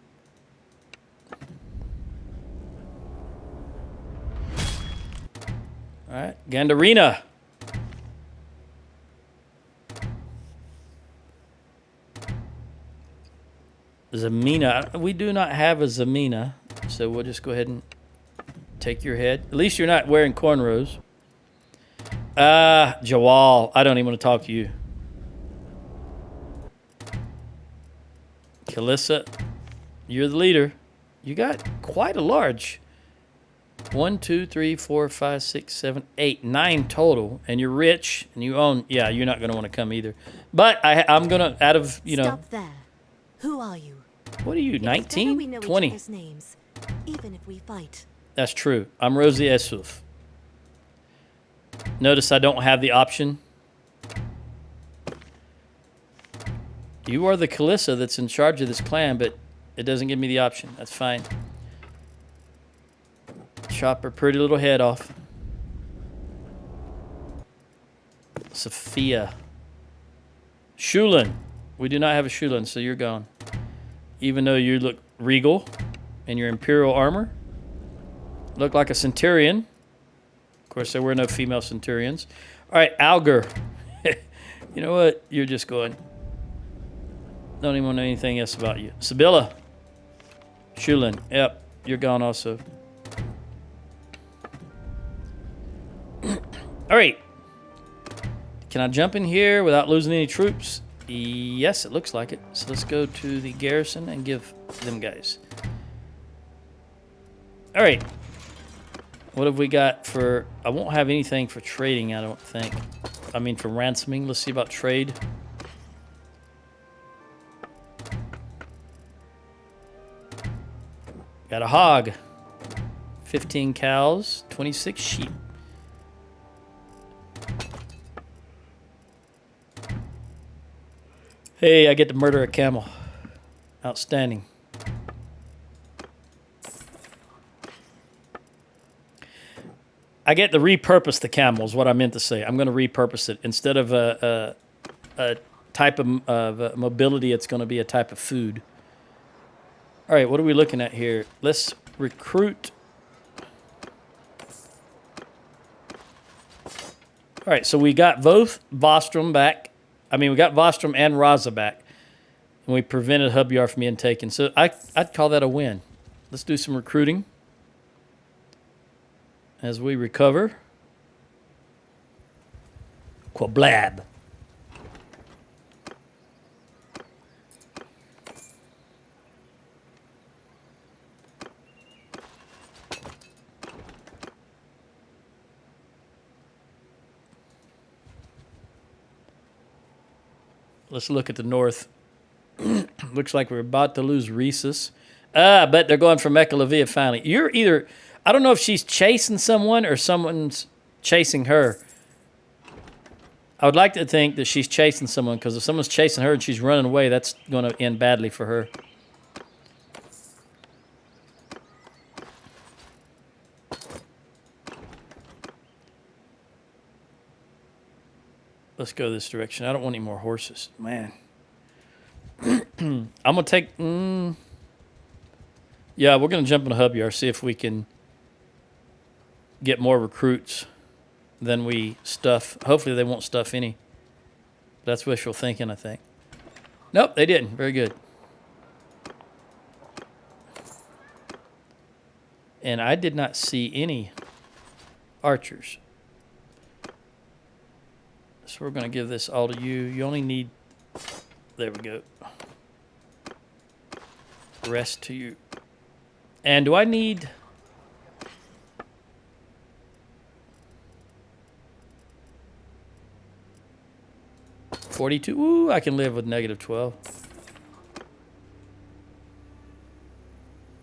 All right, Gandarina. Zamina. We do not have a Zamina, so we'll just go ahead and take your head. At least you're not wearing cornrows. Jawal. I don't even want to talk to you. Kalissa, you're the leader. You got quite a large. 1, 2, 3, 4, 5, 6, 7, 8, 9 total, and you're rich and you own. Yeah, you're not going to want to come either. But I'm going to, out of, you know. Stop there. Who are you? What are you, It is better we 19? know 20. each other's names, even if we fight. That's true. I'm Rosie Esuf. Notice I don't have the option. You are the Kalissa that's in charge of this clan, but it doesn't give me the option. That's fine. Chop her pretty little head off. Sophia. Shulin. We do not have a Shulin, so you're gone. Even though you look regal in your imperial armor. Look like a centurion. Of course, there were no female centurions. All right, Alger. You know what? You're just going. Don't even want to know anything else about you. Sibylla. Shulin. Yep, you're gone also. All right. Can I jump in here without losing any troops? Yes, it looks like it. So let's go to the garrison and give them guys. All right. What have we got for... I won't have anything for trading, I don't think. I mean, for ransoming. Let's see about trade. Got a hog. 15 cows. 26 sheep. Hey, I get to murder a camel. Outstanding. I get to repurpose the camel is what I meant to say. I'm going to repurpose it. Instead of a type of mobility, it's going to be a type of food. All right, what are we looking at here? Let's recruit. All right, so we got both Vostrom back. I mean, we got Vostrom and Raza back. And we prevented Hubyar from being taken. So I'd call that a win. Let's do some recruiting. As we recover. Quablab. Let's look at the north. Looks like we're about to lose Rhesus. I bet they're going for Mechalevia finally. You're either... I don't know if she's chasing someone or someone's chasing her. I would like to think that she's chasing someone, because if someone's chasing her and she's running away, that's going to end badly for her. Let's go this direction. I don't want any more horses. Man. I'm going to take... yeah, we're going to jump in the Hubyar, see if we can get more recruits than we stuff. Hopefully they won't stuff any. That's wishful thinking, I think. Nope, they didn't. Very good. And I did not see any archers. So we're going to give this all to you. You only need... There we go. The rest to you. And do I need... 42. Ooh, I can live with -12.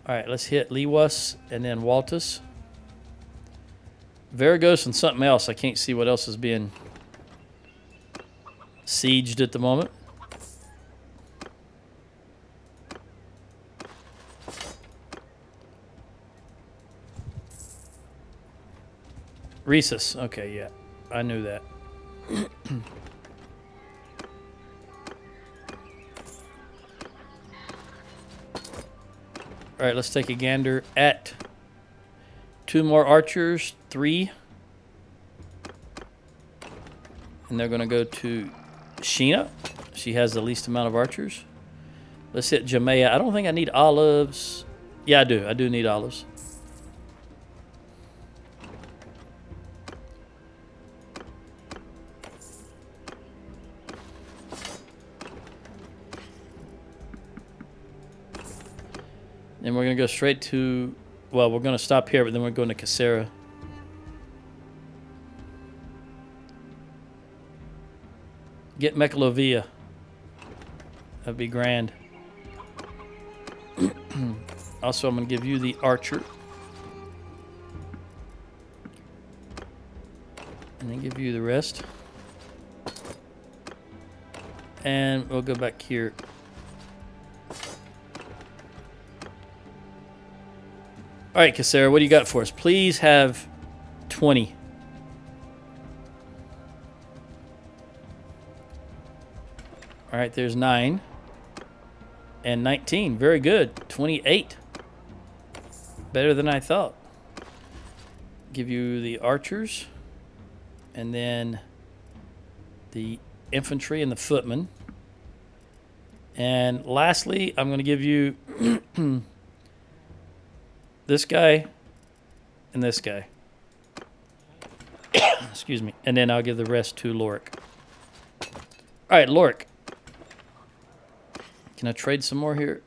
All right, let's hit Lewas and then Waltus. Varagos and something else. I can't see what else is being sieged at the moment. Rhesus. Okay, yeah. I knew that. All right, let's take a gander at 2 more archers, 3. And they're going to go to Sheena. She has the least amount of archers. Let's hit Jamea. I don't think I need olives. Yeah, I do. I do need olives. And we're going to go straight to... Well, we're going to stop here, but then we're going to Cassera. Get Mekalovia. That'd be grand. Also, I'm going to give you the archer. And then give you the rest. And we'll go back here. All right, Cassera, what do you got for us? Please have 20. All right, there's 9. And 19. Very good. 28. Better than I thought. Give you the archers. And then the infantry and the footmen. And lastly, I'm going to give you this guy and this guy. Excuse me. And then I'll give the rest to Lorik. All right, Lorik. Can I trade some more here?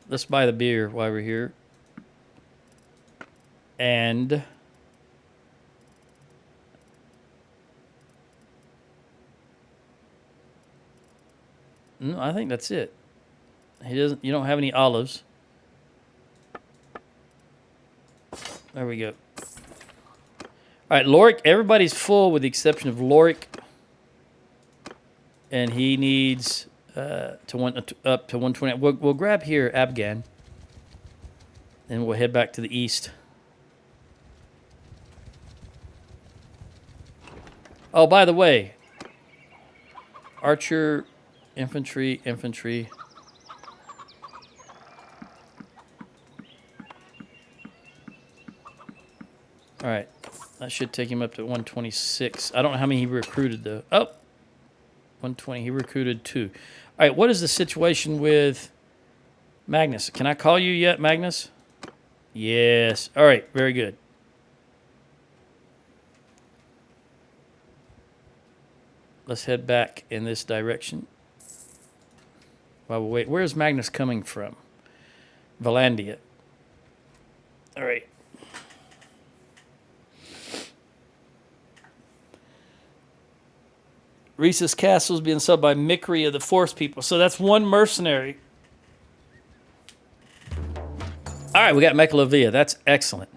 Let's buy the beer while we're here. And... No, I think that's it. He doesn't. You don't have any olives. There we go. All right, Lorik. Everybody's full with the exception of Lorik, and he needs up to 120. We'll grab here Abgan, and we'll head back to the east. Oh, by the way, archer. Infantry. All right. That should take him up to 126. I don't know how many he recruited, though. Oh, 120. He recruited 2. All right. What is the situation with Magnus? Can I call you yet, Magnus? Yes. All right. Very good. Let's head back in this direction. While we wait, where's Magnus coming from? Valandia. All right. Rhesus Castle is being subbed by Mikri of the Force people. So that's one mercenary. All right, we got Mekalovia. That's excellent.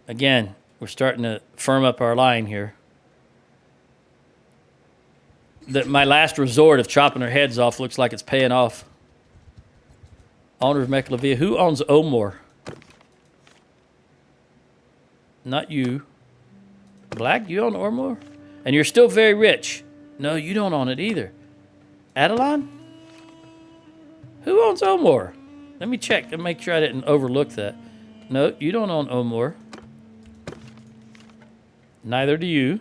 Again, we're starting to firm up our line here. My last resort of chopping their heads off looks like it's paying off. Owner of Mekalovia. Who owns Omor? Not you. Black, you own Omor? And you're still very rich. No, you don't own it either. Adelon? Who owns Omor? Let me check and make sure I didn't overlook that. No, you don't own Omor. Neither do you.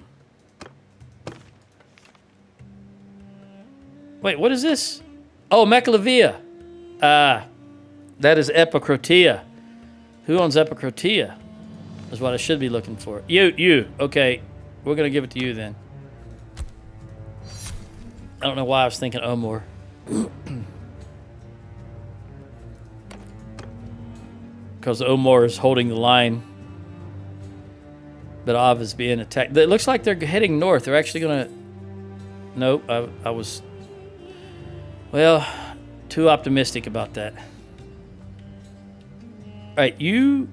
Wait, what is this? Oh, Mekalovia. That is Epicrotia. Who owns Epicrotia? Is what I should be looking for. You. Okay, we're going to give it to you then. I don't know why I was thinking Omor. Because Omor is holding the line. But Av is being attacked. It looks like they're heading north. They're actually going to... Nope, I was... Well, too optimistic about that. All right, you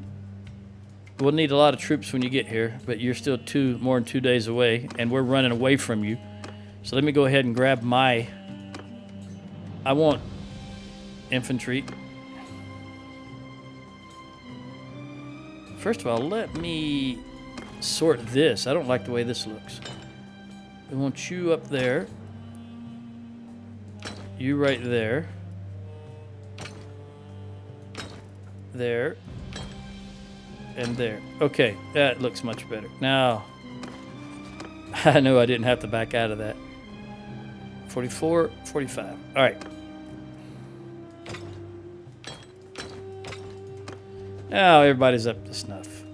will need a lot of troops when you get here, but you're still more than 2 days away, and we're running away from you. So let me go ahead and grab my... I want infantry. First of all, let me sort this. I don't like the way this looks. We want you up there. You right there. There. And there. Okay, that looks much better. Now, I knew I didn't have to back out of that. 44, 45. All right. Now everybody's up to snuff.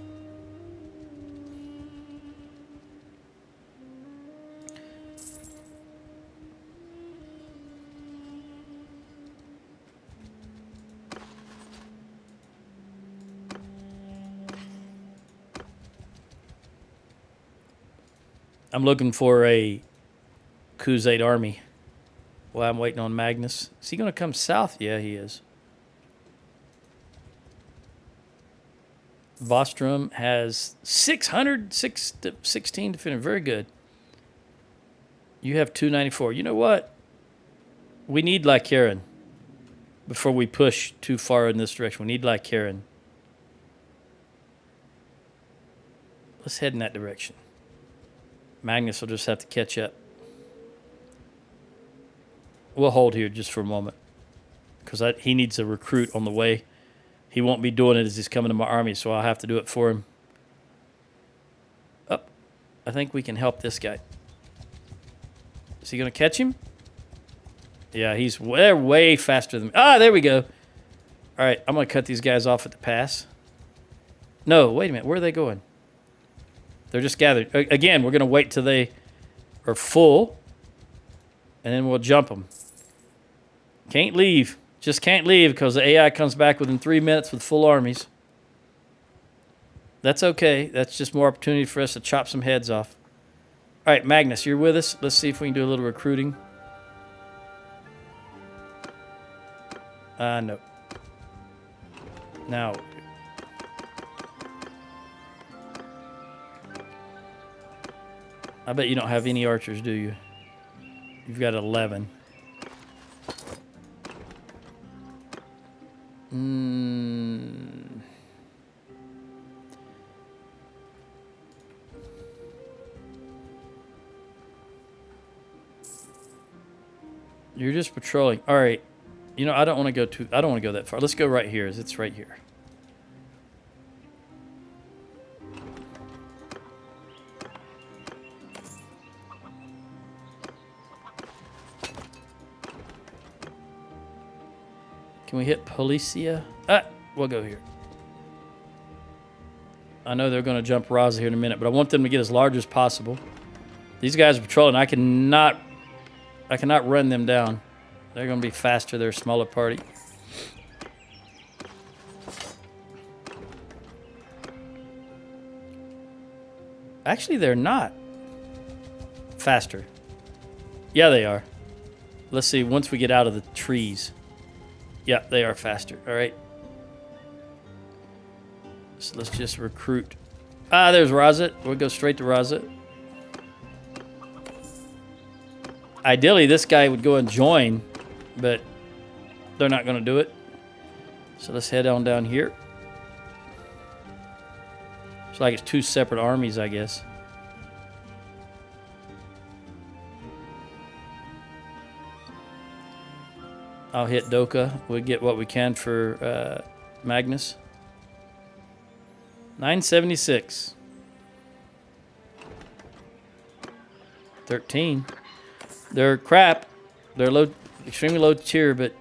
I'm looking for a Crusade army. Well, I'm waiting on Magnus. Is he going to come south? Yeah, he is. Vostrom has 616 defender. Very good. You have 294. You know what? We need Lycaron before we push too far in this direction. We need Lycaron. Let's head in that direction. Magnus will just have to catch up. We'll hold here just for a moment because he needs a recruit on the way. He won't be doing it as he's coming to my army, so I'll have to do it for him. Up. I think we can help this guy. Is he going to catch him? Yeah, he's way faster than me. Ah, there we go. All right, I'm going to cut these guys off at the pass. No, wait a minute. Where are they going? They're just gathered. Again, we're going to wait till they are full, and then we'll jump them. Can't leave. Just can't leave because the AI comes back within 3 minutes with full armies. That's okay. That's just more opportunity for us to chop some heads off. All right, Magnus, you're with us. Let's see if we can do a little recruiting. No. Now. I bet you don't have any archers, do you? You've got 11. You're just patrolling. All right. You know, I don't want to go that far. Let's go right here. It's right here. Can we hit Policia? We'll go here. I know they're going to jump Raza here in a minute, but I want them to get as large as possible. These guys are patrolling. I cannot run them down. They're going to be faster. They're a smaller party. Actually, they're not faster. Yeah, they are. Let's see, once we get out of the trees. Yeah, they are faster. All right. So let's just recruit. There's Razit. We'll go straight to Razit. Ideally, this guy would go and join, but they're not going to do it. So let's head on down here. It's like it's two separate armies, I guess. I'll hit Doka. We'll get what we can for Magnus. 976. 13. They're crap. They're low, extremely low tier, but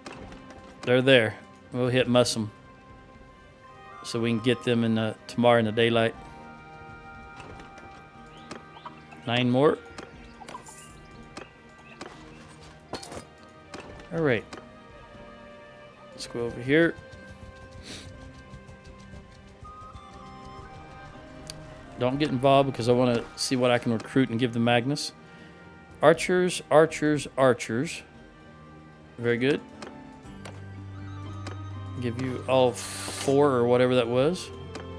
they're there. We'll hit Muslim so we can get them in tomorrow in the daylight. 9 more. All right. Let's go over here. Don't get involved because I want to see what I can recruit and give the Magnus. Archers, archers, archers. Very good. Give you all 4 or whatever that was.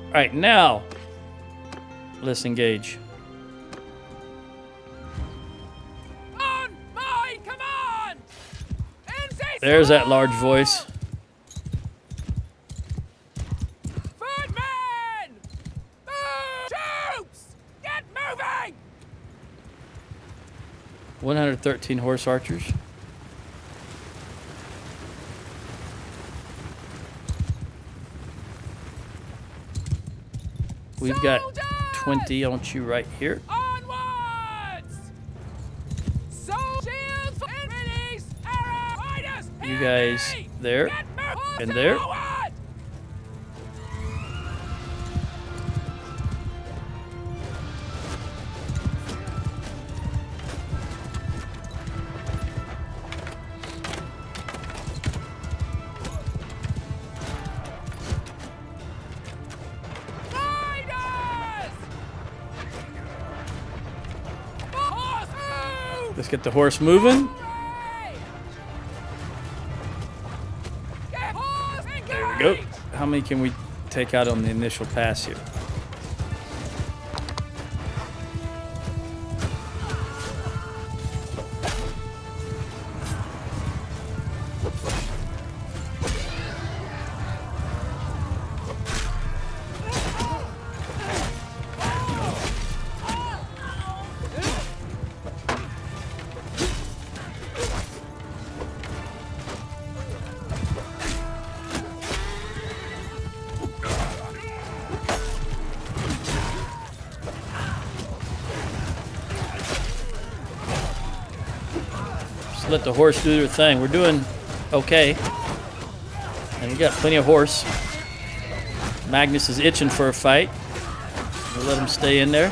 All right, now let's engage. On my command! There's that large voice. Footmen! Troops! Get moving! 113 horse archers. We've got 20 on you right here. Onwards! Shields for enemies! Arrow! Fighters! You guys there and there. Let's get the horse moving. Get horse There we go. engaged! How many can we take out on the initial pass here? Just let the horse do their thing. We're doing okay. And we got plenty of horse. Magnus is itching for a fight. We'll let him stay in there.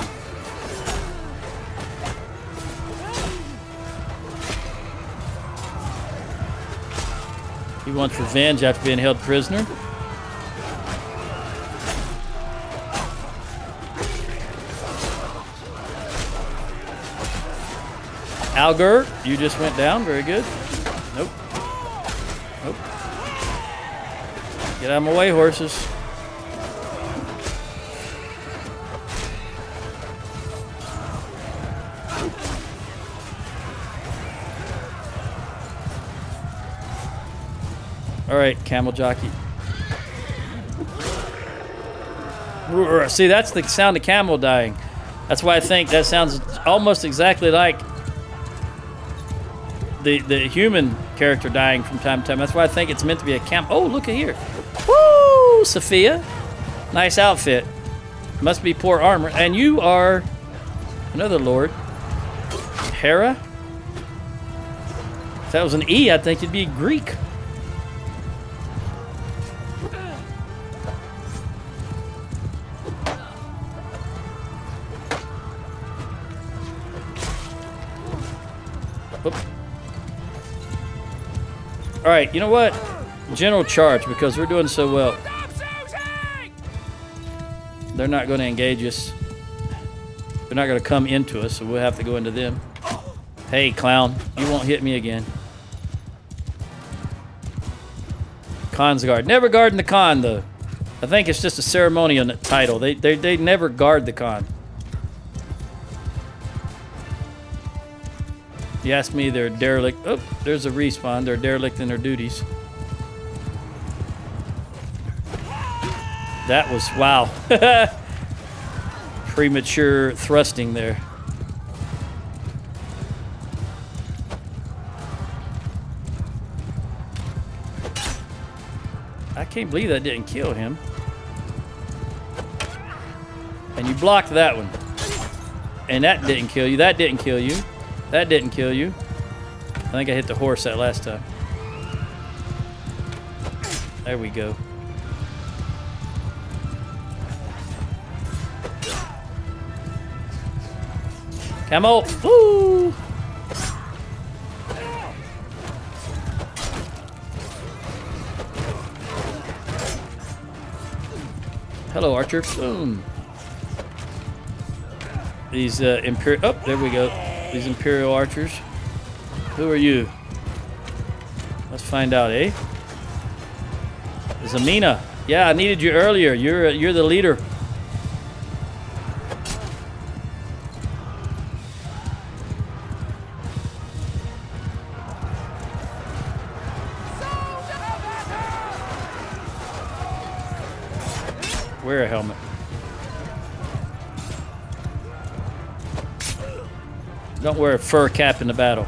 He wants revenge after being held prisoner. Gird, you just went down. Very good. Nope. Nope. Get out of my way, horses. All right, camel jockey. See, that's the sound of camel dying. That's why I think that sounds almost exactly like the human character dying from time to time. That's why I think it's meant to be a camp. Oh, look at here. Woo, Sophia. Nice outfit. Must be poor armor. And you are another lord. Hera. If that was an E, I think it'd be Greek. Oop. All right, you know what? General charge, because we're doing so well. Stop shooting! They're not going to engage us. They're not going to come into us, so we'll have to go into them. Hey, clown, you won't hit me again. Khan's guard. Never guarding the Khan, though. I think it's just a ceremonial title. They never guard the Khan. You ask me, they're derelict. Oh, there's a respawn. They're derelict in their duties. That was, wow. Premature thrusting there. I can't believe that didn't kill him. And you blocked that one. And that didn't kill you. That didn't kill you. That didn't kill you. I think I hit the horse that last time. There we go. Camel! Woo! Hello, Archer. Boom. These Imperial... Oh, there we go. These Imperial archers. Who are you? Let's find out, eh? Zamina. Yeah, I needed you earlier. You're the leader. Wear a helmet. Don't wear a fur cap in the battle.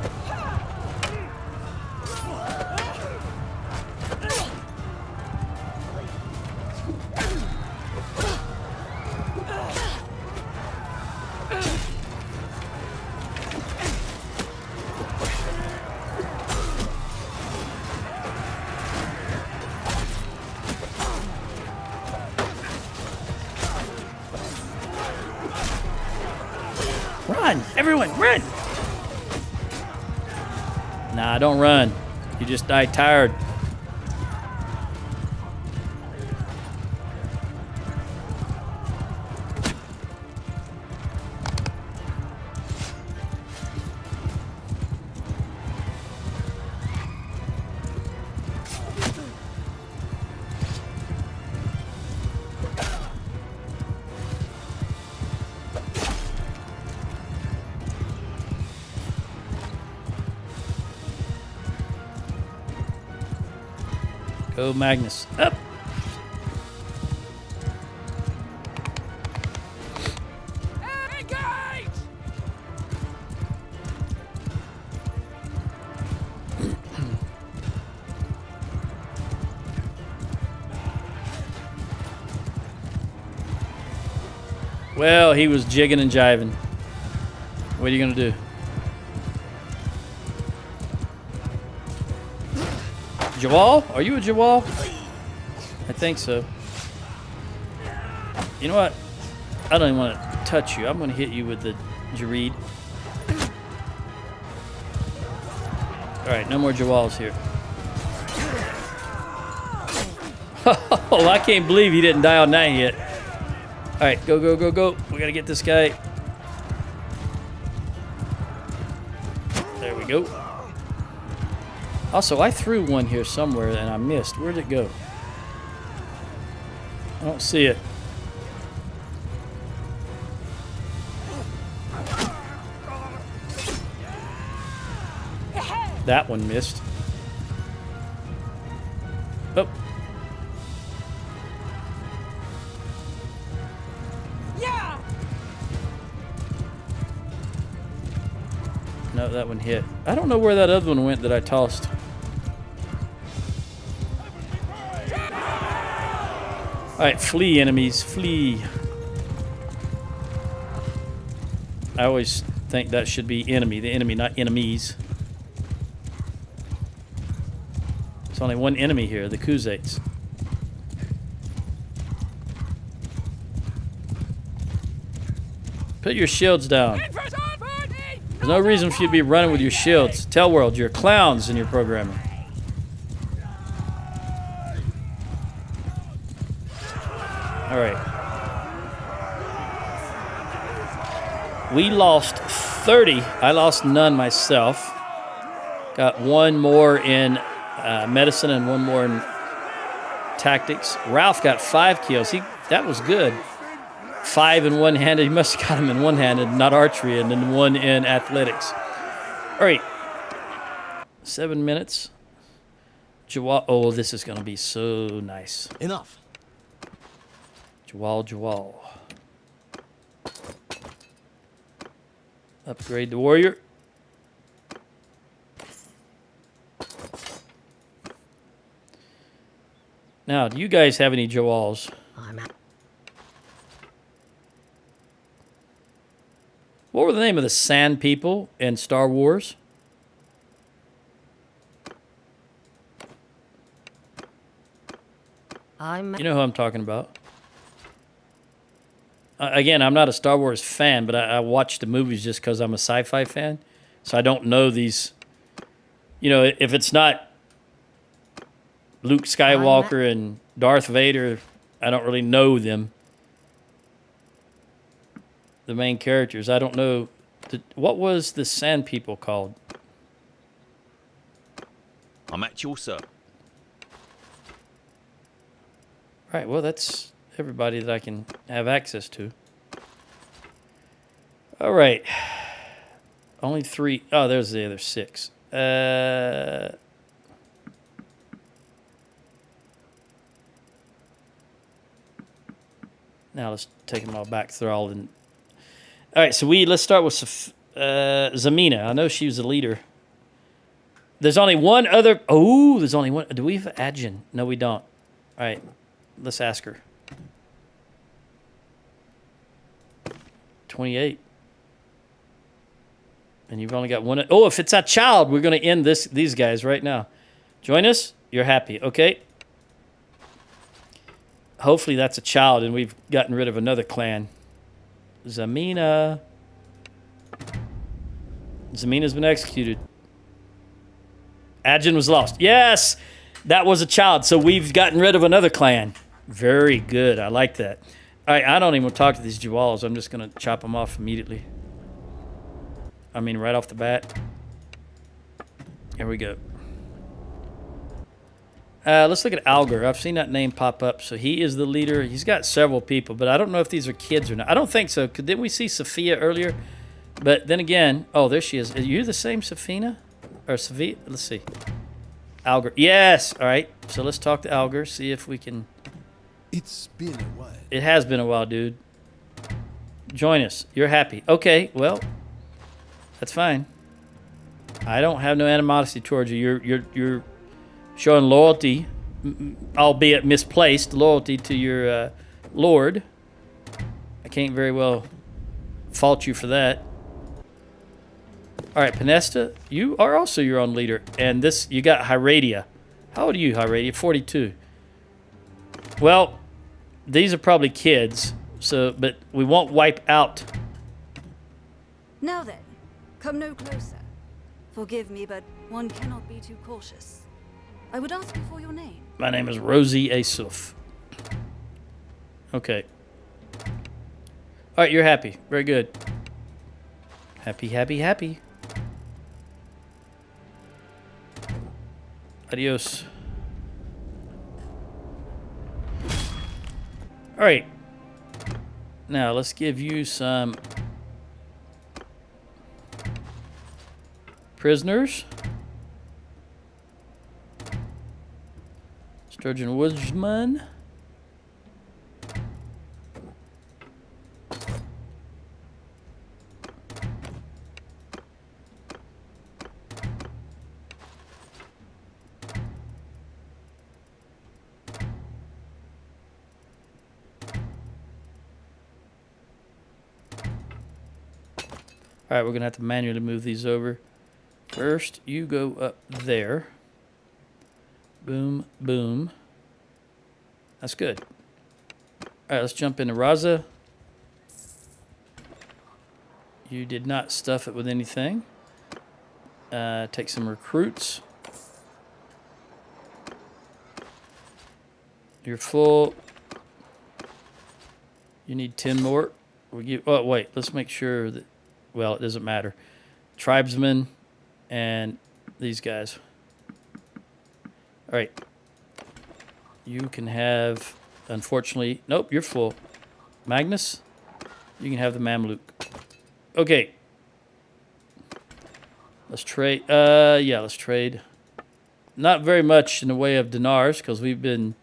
Run! Everyone, run! Nah, don't run. You just die tired. Go, Magnus. Up. Engage! Well, he was jigging and jiving. What are you gonna do? Jawal? Are you a Jawal? I think so. You know what? I don't even want to touch you. I'm gonna hit you with the Gird. Alright, no more Jawals here. Oh, I can't believe he didn't die on that hit. Alright, go, go, go, go. We gotta get this guy. There we go. Also, I threw one here somewhere and I missed. Where'd it go? I don't see it. That one missed. Oh. Yeah! No, that one hit. I don't know where that other one went that I tossed. Alright, flee, enemies. Flee. I always think that should be enemy. The enemy, not enemies. There's only one enemy here, the Khuzaits. Put your shields down. There's no reason for you to be running with your shields. Tell world, you're clowns in your programming. Alright. We lost 30. I lost none myself. Got one more in medicine and one more in tactics. Ralph got 5 kills. That was good. 5 in one-handed. He must have got him in one-handed, not archery, and then 1 in athletics. All right. 7 minutes. Jawal. Oh, this is going to be so nice. Enough. Jawal. Upgrade the warrior. Now, do you guys have any Jawals? I'm out. What were the name of the Sand people in Star Wars? You know who I'm talking about. Again, I'm not a Star Wars fan, but I watch the movies just because I'm a sci-fi fan. So I don't know these. You know, if it's not Luke Skywalker and Darth Vader, I don't really know them. The main characters. I don't know. What was the Sand people called? I'm at your service. Right, well, that's everybody that I can have access to. All right. Only 3. Oh, there's the other 6. Now let's take them all back thrall. And all right, so let's start with Zamina. I know she was the leader. There's only one other. Oh, there's only one. Do we have Adjin? No, we don't. All right, let's ask her. 28. And you've only got one. Oh, if it's a child, we're going to end these guys right now. Join us. You're happy. Okay. Hopefully that's a child and we've gotten rid of another clan. Zamina's been executed. Adjin was lost. Yes, that was a child. So we've gotten rid of another clan. Very good. I like that. All right, I don't even want to talk to these Jawals. I'm just going to chop them off immediately. I mean, right off the bat. Here we go. Let's look at Algar. I've seen that name pop up. So he is the leader. He's got several people, but I don't know if these are kids or not. I don't think so. Didn't we see Sophia earlier? But then again, oh, there she is. Are you the same Safina? Or Sophia? Let's see. Alger. Yes. All right. So let's talk to Alger. See if we can. It's been a while. It has been a while, dude. Join us. You're happy. Okay. Well, that's fine. I don't have no animosity towards you. You're showing loyalty, albeit misplaced loyalty to your lord. I can't very well fault you for that. All right, Penesta, you are also your own leader, and this you got Calradia. How old are you, Calradia? 42. Well, these are probably kids, so but we won't wipe out. Now then, come no closer. Forgive me, but one cannot be too cautious. I would ask you for your name. My name is Rosie Asuf. Okay. All right, you're happy. Very good. Happy, happy, happy. Adios. All right. Now, let's give you some prisoners. Sturgeon Woodsman. All right, we're going to have to manually move these over. First, you go up there. Boom, boom. That's good. All right, let's jump into Raza. You did not stuff it with anything. Take some recruits. You're full. You need 10 more. Oh, wait. Let's make sure that... Well, it doesn't matter. Tribesmen and these guys. All right. You can have, unfortunately, nope, you're full. Magnus, you can have the Mamluk. Okay. Let's trade. Yeah, let's trade. Not very much in the way of dinars because we've been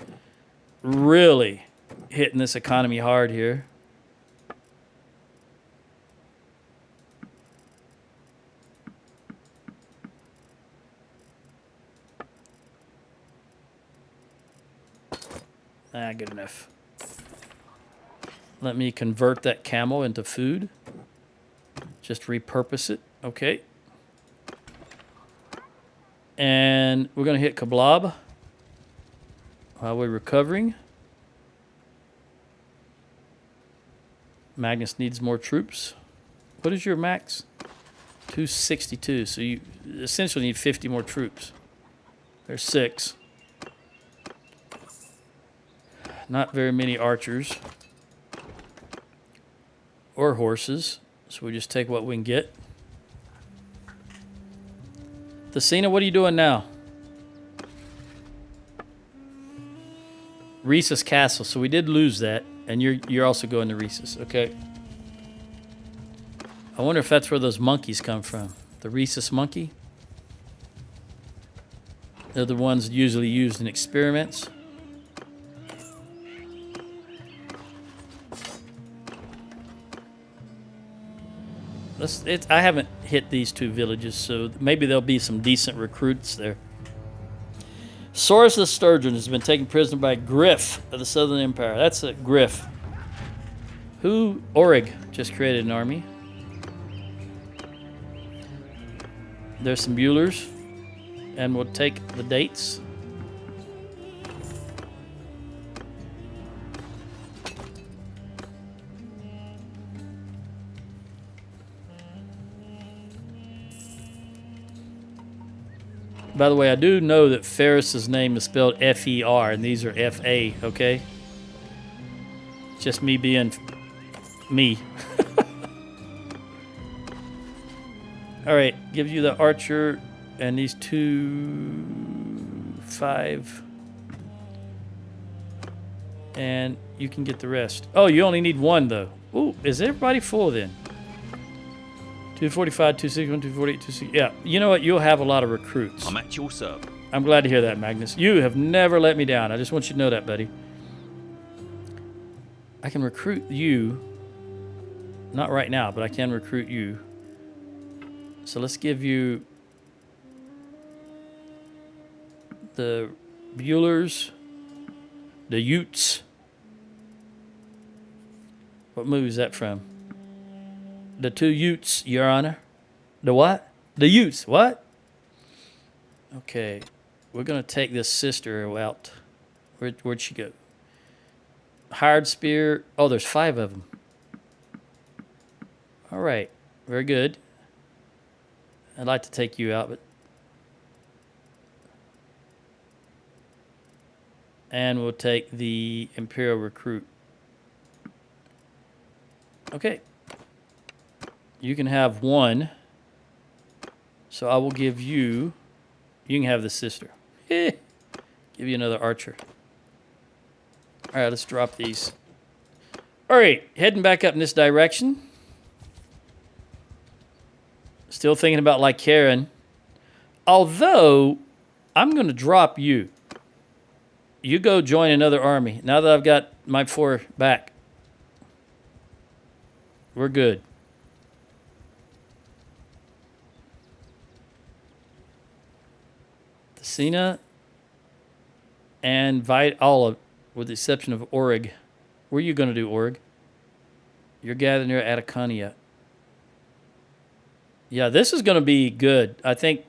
really hitting this economy hard here. Good enough. Let me convert that camel into food. Just repurpose it. Okay. And we're going to hit Kablob while we're recovering. Magnus needs more troops. What is your max? 262. So you essentially need 50 more troops. There's 6. Not very many archers or horses, so we just take what we can get. Thesina, what are you doing now? Rhesus Castle. So we did lose that, and you're also going to Rhesus. Okay. I wonder if that's where those monkeys come from. The Rhesus monkey. They're the ones usually used in experiments. I haven't hit these 2 villages, so maybe there'll be some decent recruits there. Saurus the Sturgeon has been taken prisoner by Griff of the Southern Empire. That's a Griff. Who? Orig just created an army. There's some Buellers, and we'll take the dates. By the way, I do know that Ferris's name is spelled F-E-R, and these are F-A, okay? Just me being me. All right, give you the archer and these 2, 5. And you can get the rest. Oh, you only need 1, though. Ooh, is everybody full then? 245, 261, 248, 260. Yeah, you know what? You'll have a lot of recruits. I'm at your service. I'm glad to hear that, Magnus. You have never let me down. I just want you to know that, buddy. I can recruit you. Not right now, but I can recruit you. So let's give you the Buellers, the Utes. What movie is that from? The two Utes, Your Honor. The what? The Utes. What? Okay. We're going to take this sister out. Where'd she go? Hired spear. Oh, there's 5 of them. All right. Very good. I'd like to take you out, but... And we'll take the Imperial recruit. Okay. You can have 1. So I will give you... You can have the sister. Give you another archer. All right, let's drop these. All right, heading back up in this direction. Still thinking about Lycaron. Although, I'm going to drop you. You go join another army. Now that I've got my 4 back. We're good. Cena and Olive, with the exception of Orig. Where are you going to do, Orig? You're gathered near Ataconia. Yeah, this is going to be good. I think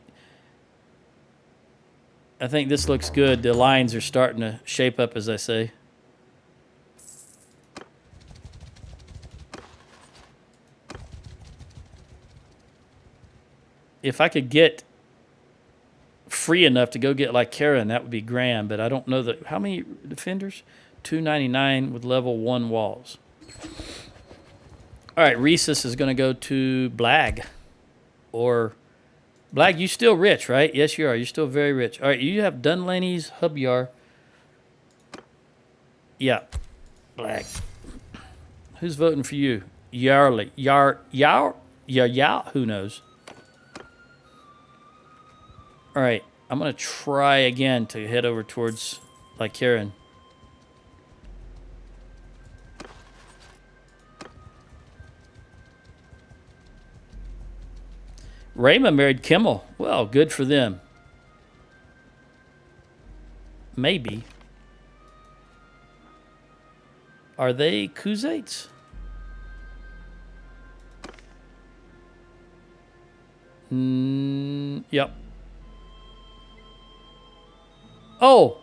this looks good. The lines are starting to shape up, as I say. If I could get free enough to go get Lycaron, that would be grand, but I don't know that. How many defenders? 299 with level 1 walls. All right, Rhesus is going to go to Blag. Or Blag, you still rich, right? Yes, you are. You're still very rich. All right, you have Dunlaney's Hubyar. Yeah, Blag. Who's voting for you? Yarley. Who knows? All right, I'm going to try again to head over towards Lycaron. Rayma married Kimmel. Well, good for them. Maybe. Are they Khuzaits? Yep. Oh.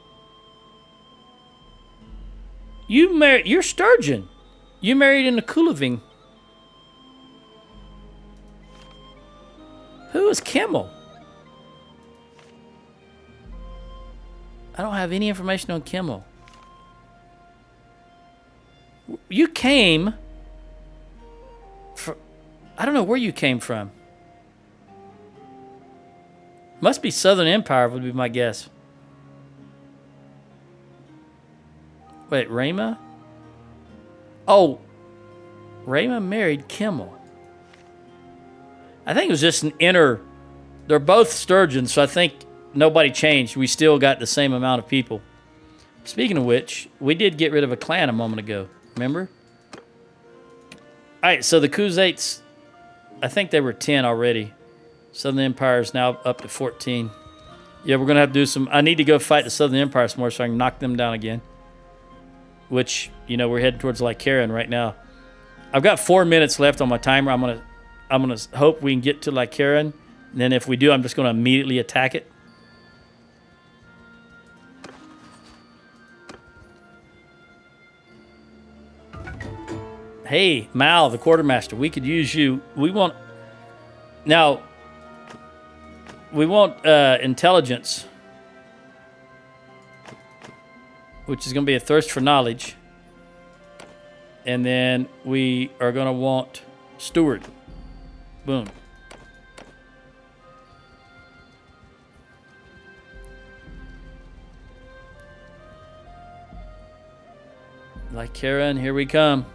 You're Sturgian. You married in the Kulaving. Who is Kimmel? I don't have any information on Kimmel. You came from... I don't know where you came from. Must be Southern Empire would be my guess. Wait, Rayma? Oh, Rayma married Kimmel. I think it was just an inner... They're both Sturgeons, so I think nobody changed. We still got the same amount of people. Speaking of which, we did get rid of a clan a moment ago. Remember? All right, so the Khuzaits, I think they were 10 already. Southern Empire is now up to 14. Yeah, we're going to have to do some... I need to go fight the Southern Empire some more so I can knock them down again. Which, you know, we're heading towards Lycaron right now. I've got 4 minutes left on my timer. I'm gonna hope we can get to Lycaron. And then if we do, I'm just going to immediately attack it. Hey, Mal, the quartermaster, we could use you. We want... Now, we want intelligence, which is going to be a thirst for knowledge. And then we are going to want steward. Boom. Lycaron, here we come.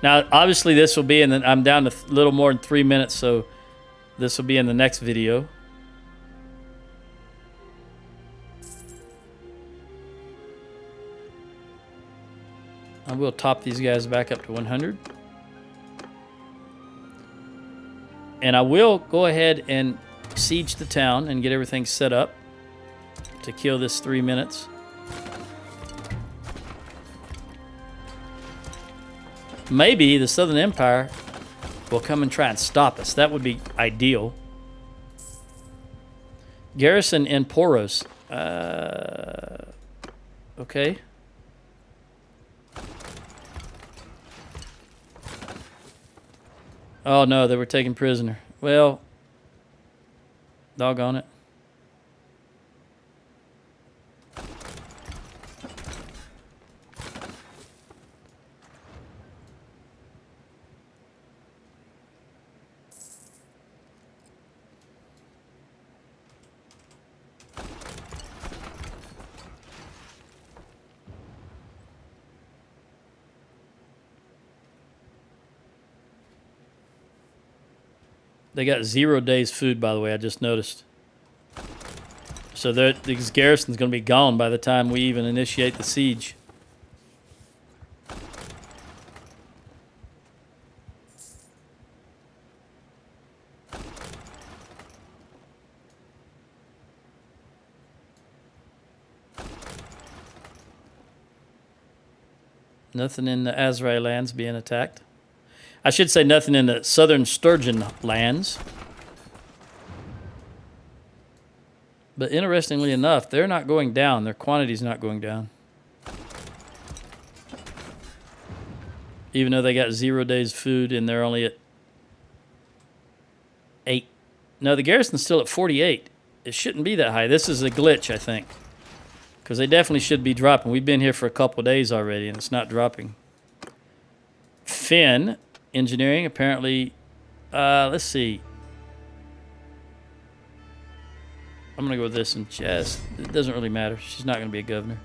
Now, obviously, this will be in the... I'm down to a little more than 3 minutes, so this will be in the next video. I will top these guys back up to 100. And I will go ahead and siege the town and get everything set up to kill this 3 minutes. Maybe the Southern Empire will come and try and stop us. That would be ideal. Garrison in Poros. Okay. Oh no, they were taken prisoner. Well, doggone it. They got 0 days food, by the way, I just noticed. So this garrison's going to be gone by the time we even initiate the siege. Nothing in the Azrai lands being attacked. I should say nothing in the southern Sturgian lands. But interestingly enough, they're not going down. Their quantity's not going down. Even though they got 0 days food and they're only at 8. No, the garrison's still at 48. It shouldn't be that high. This is a glitch, I think. Because they definitely should be dropping. We've been here for a couple of days already and it's not dropping. Finn. Engineering, apparently, let's see. I'm going to go with this and Jazz. It doesn't really matter. She's not going to be a governor.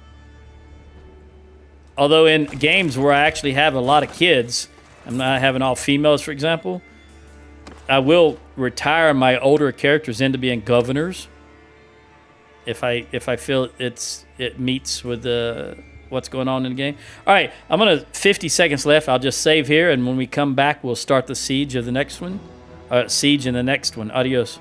Although in games where I actually have a lot of kids, I'm not having all females, for example, I will retire my older characters into being governors if I feel it meets with what's going on in the game. All right, I'm gonna 50 seconds left. I'll just save here, and when we come back, we'll start the siege of the next one. Siege in the next one. Adios.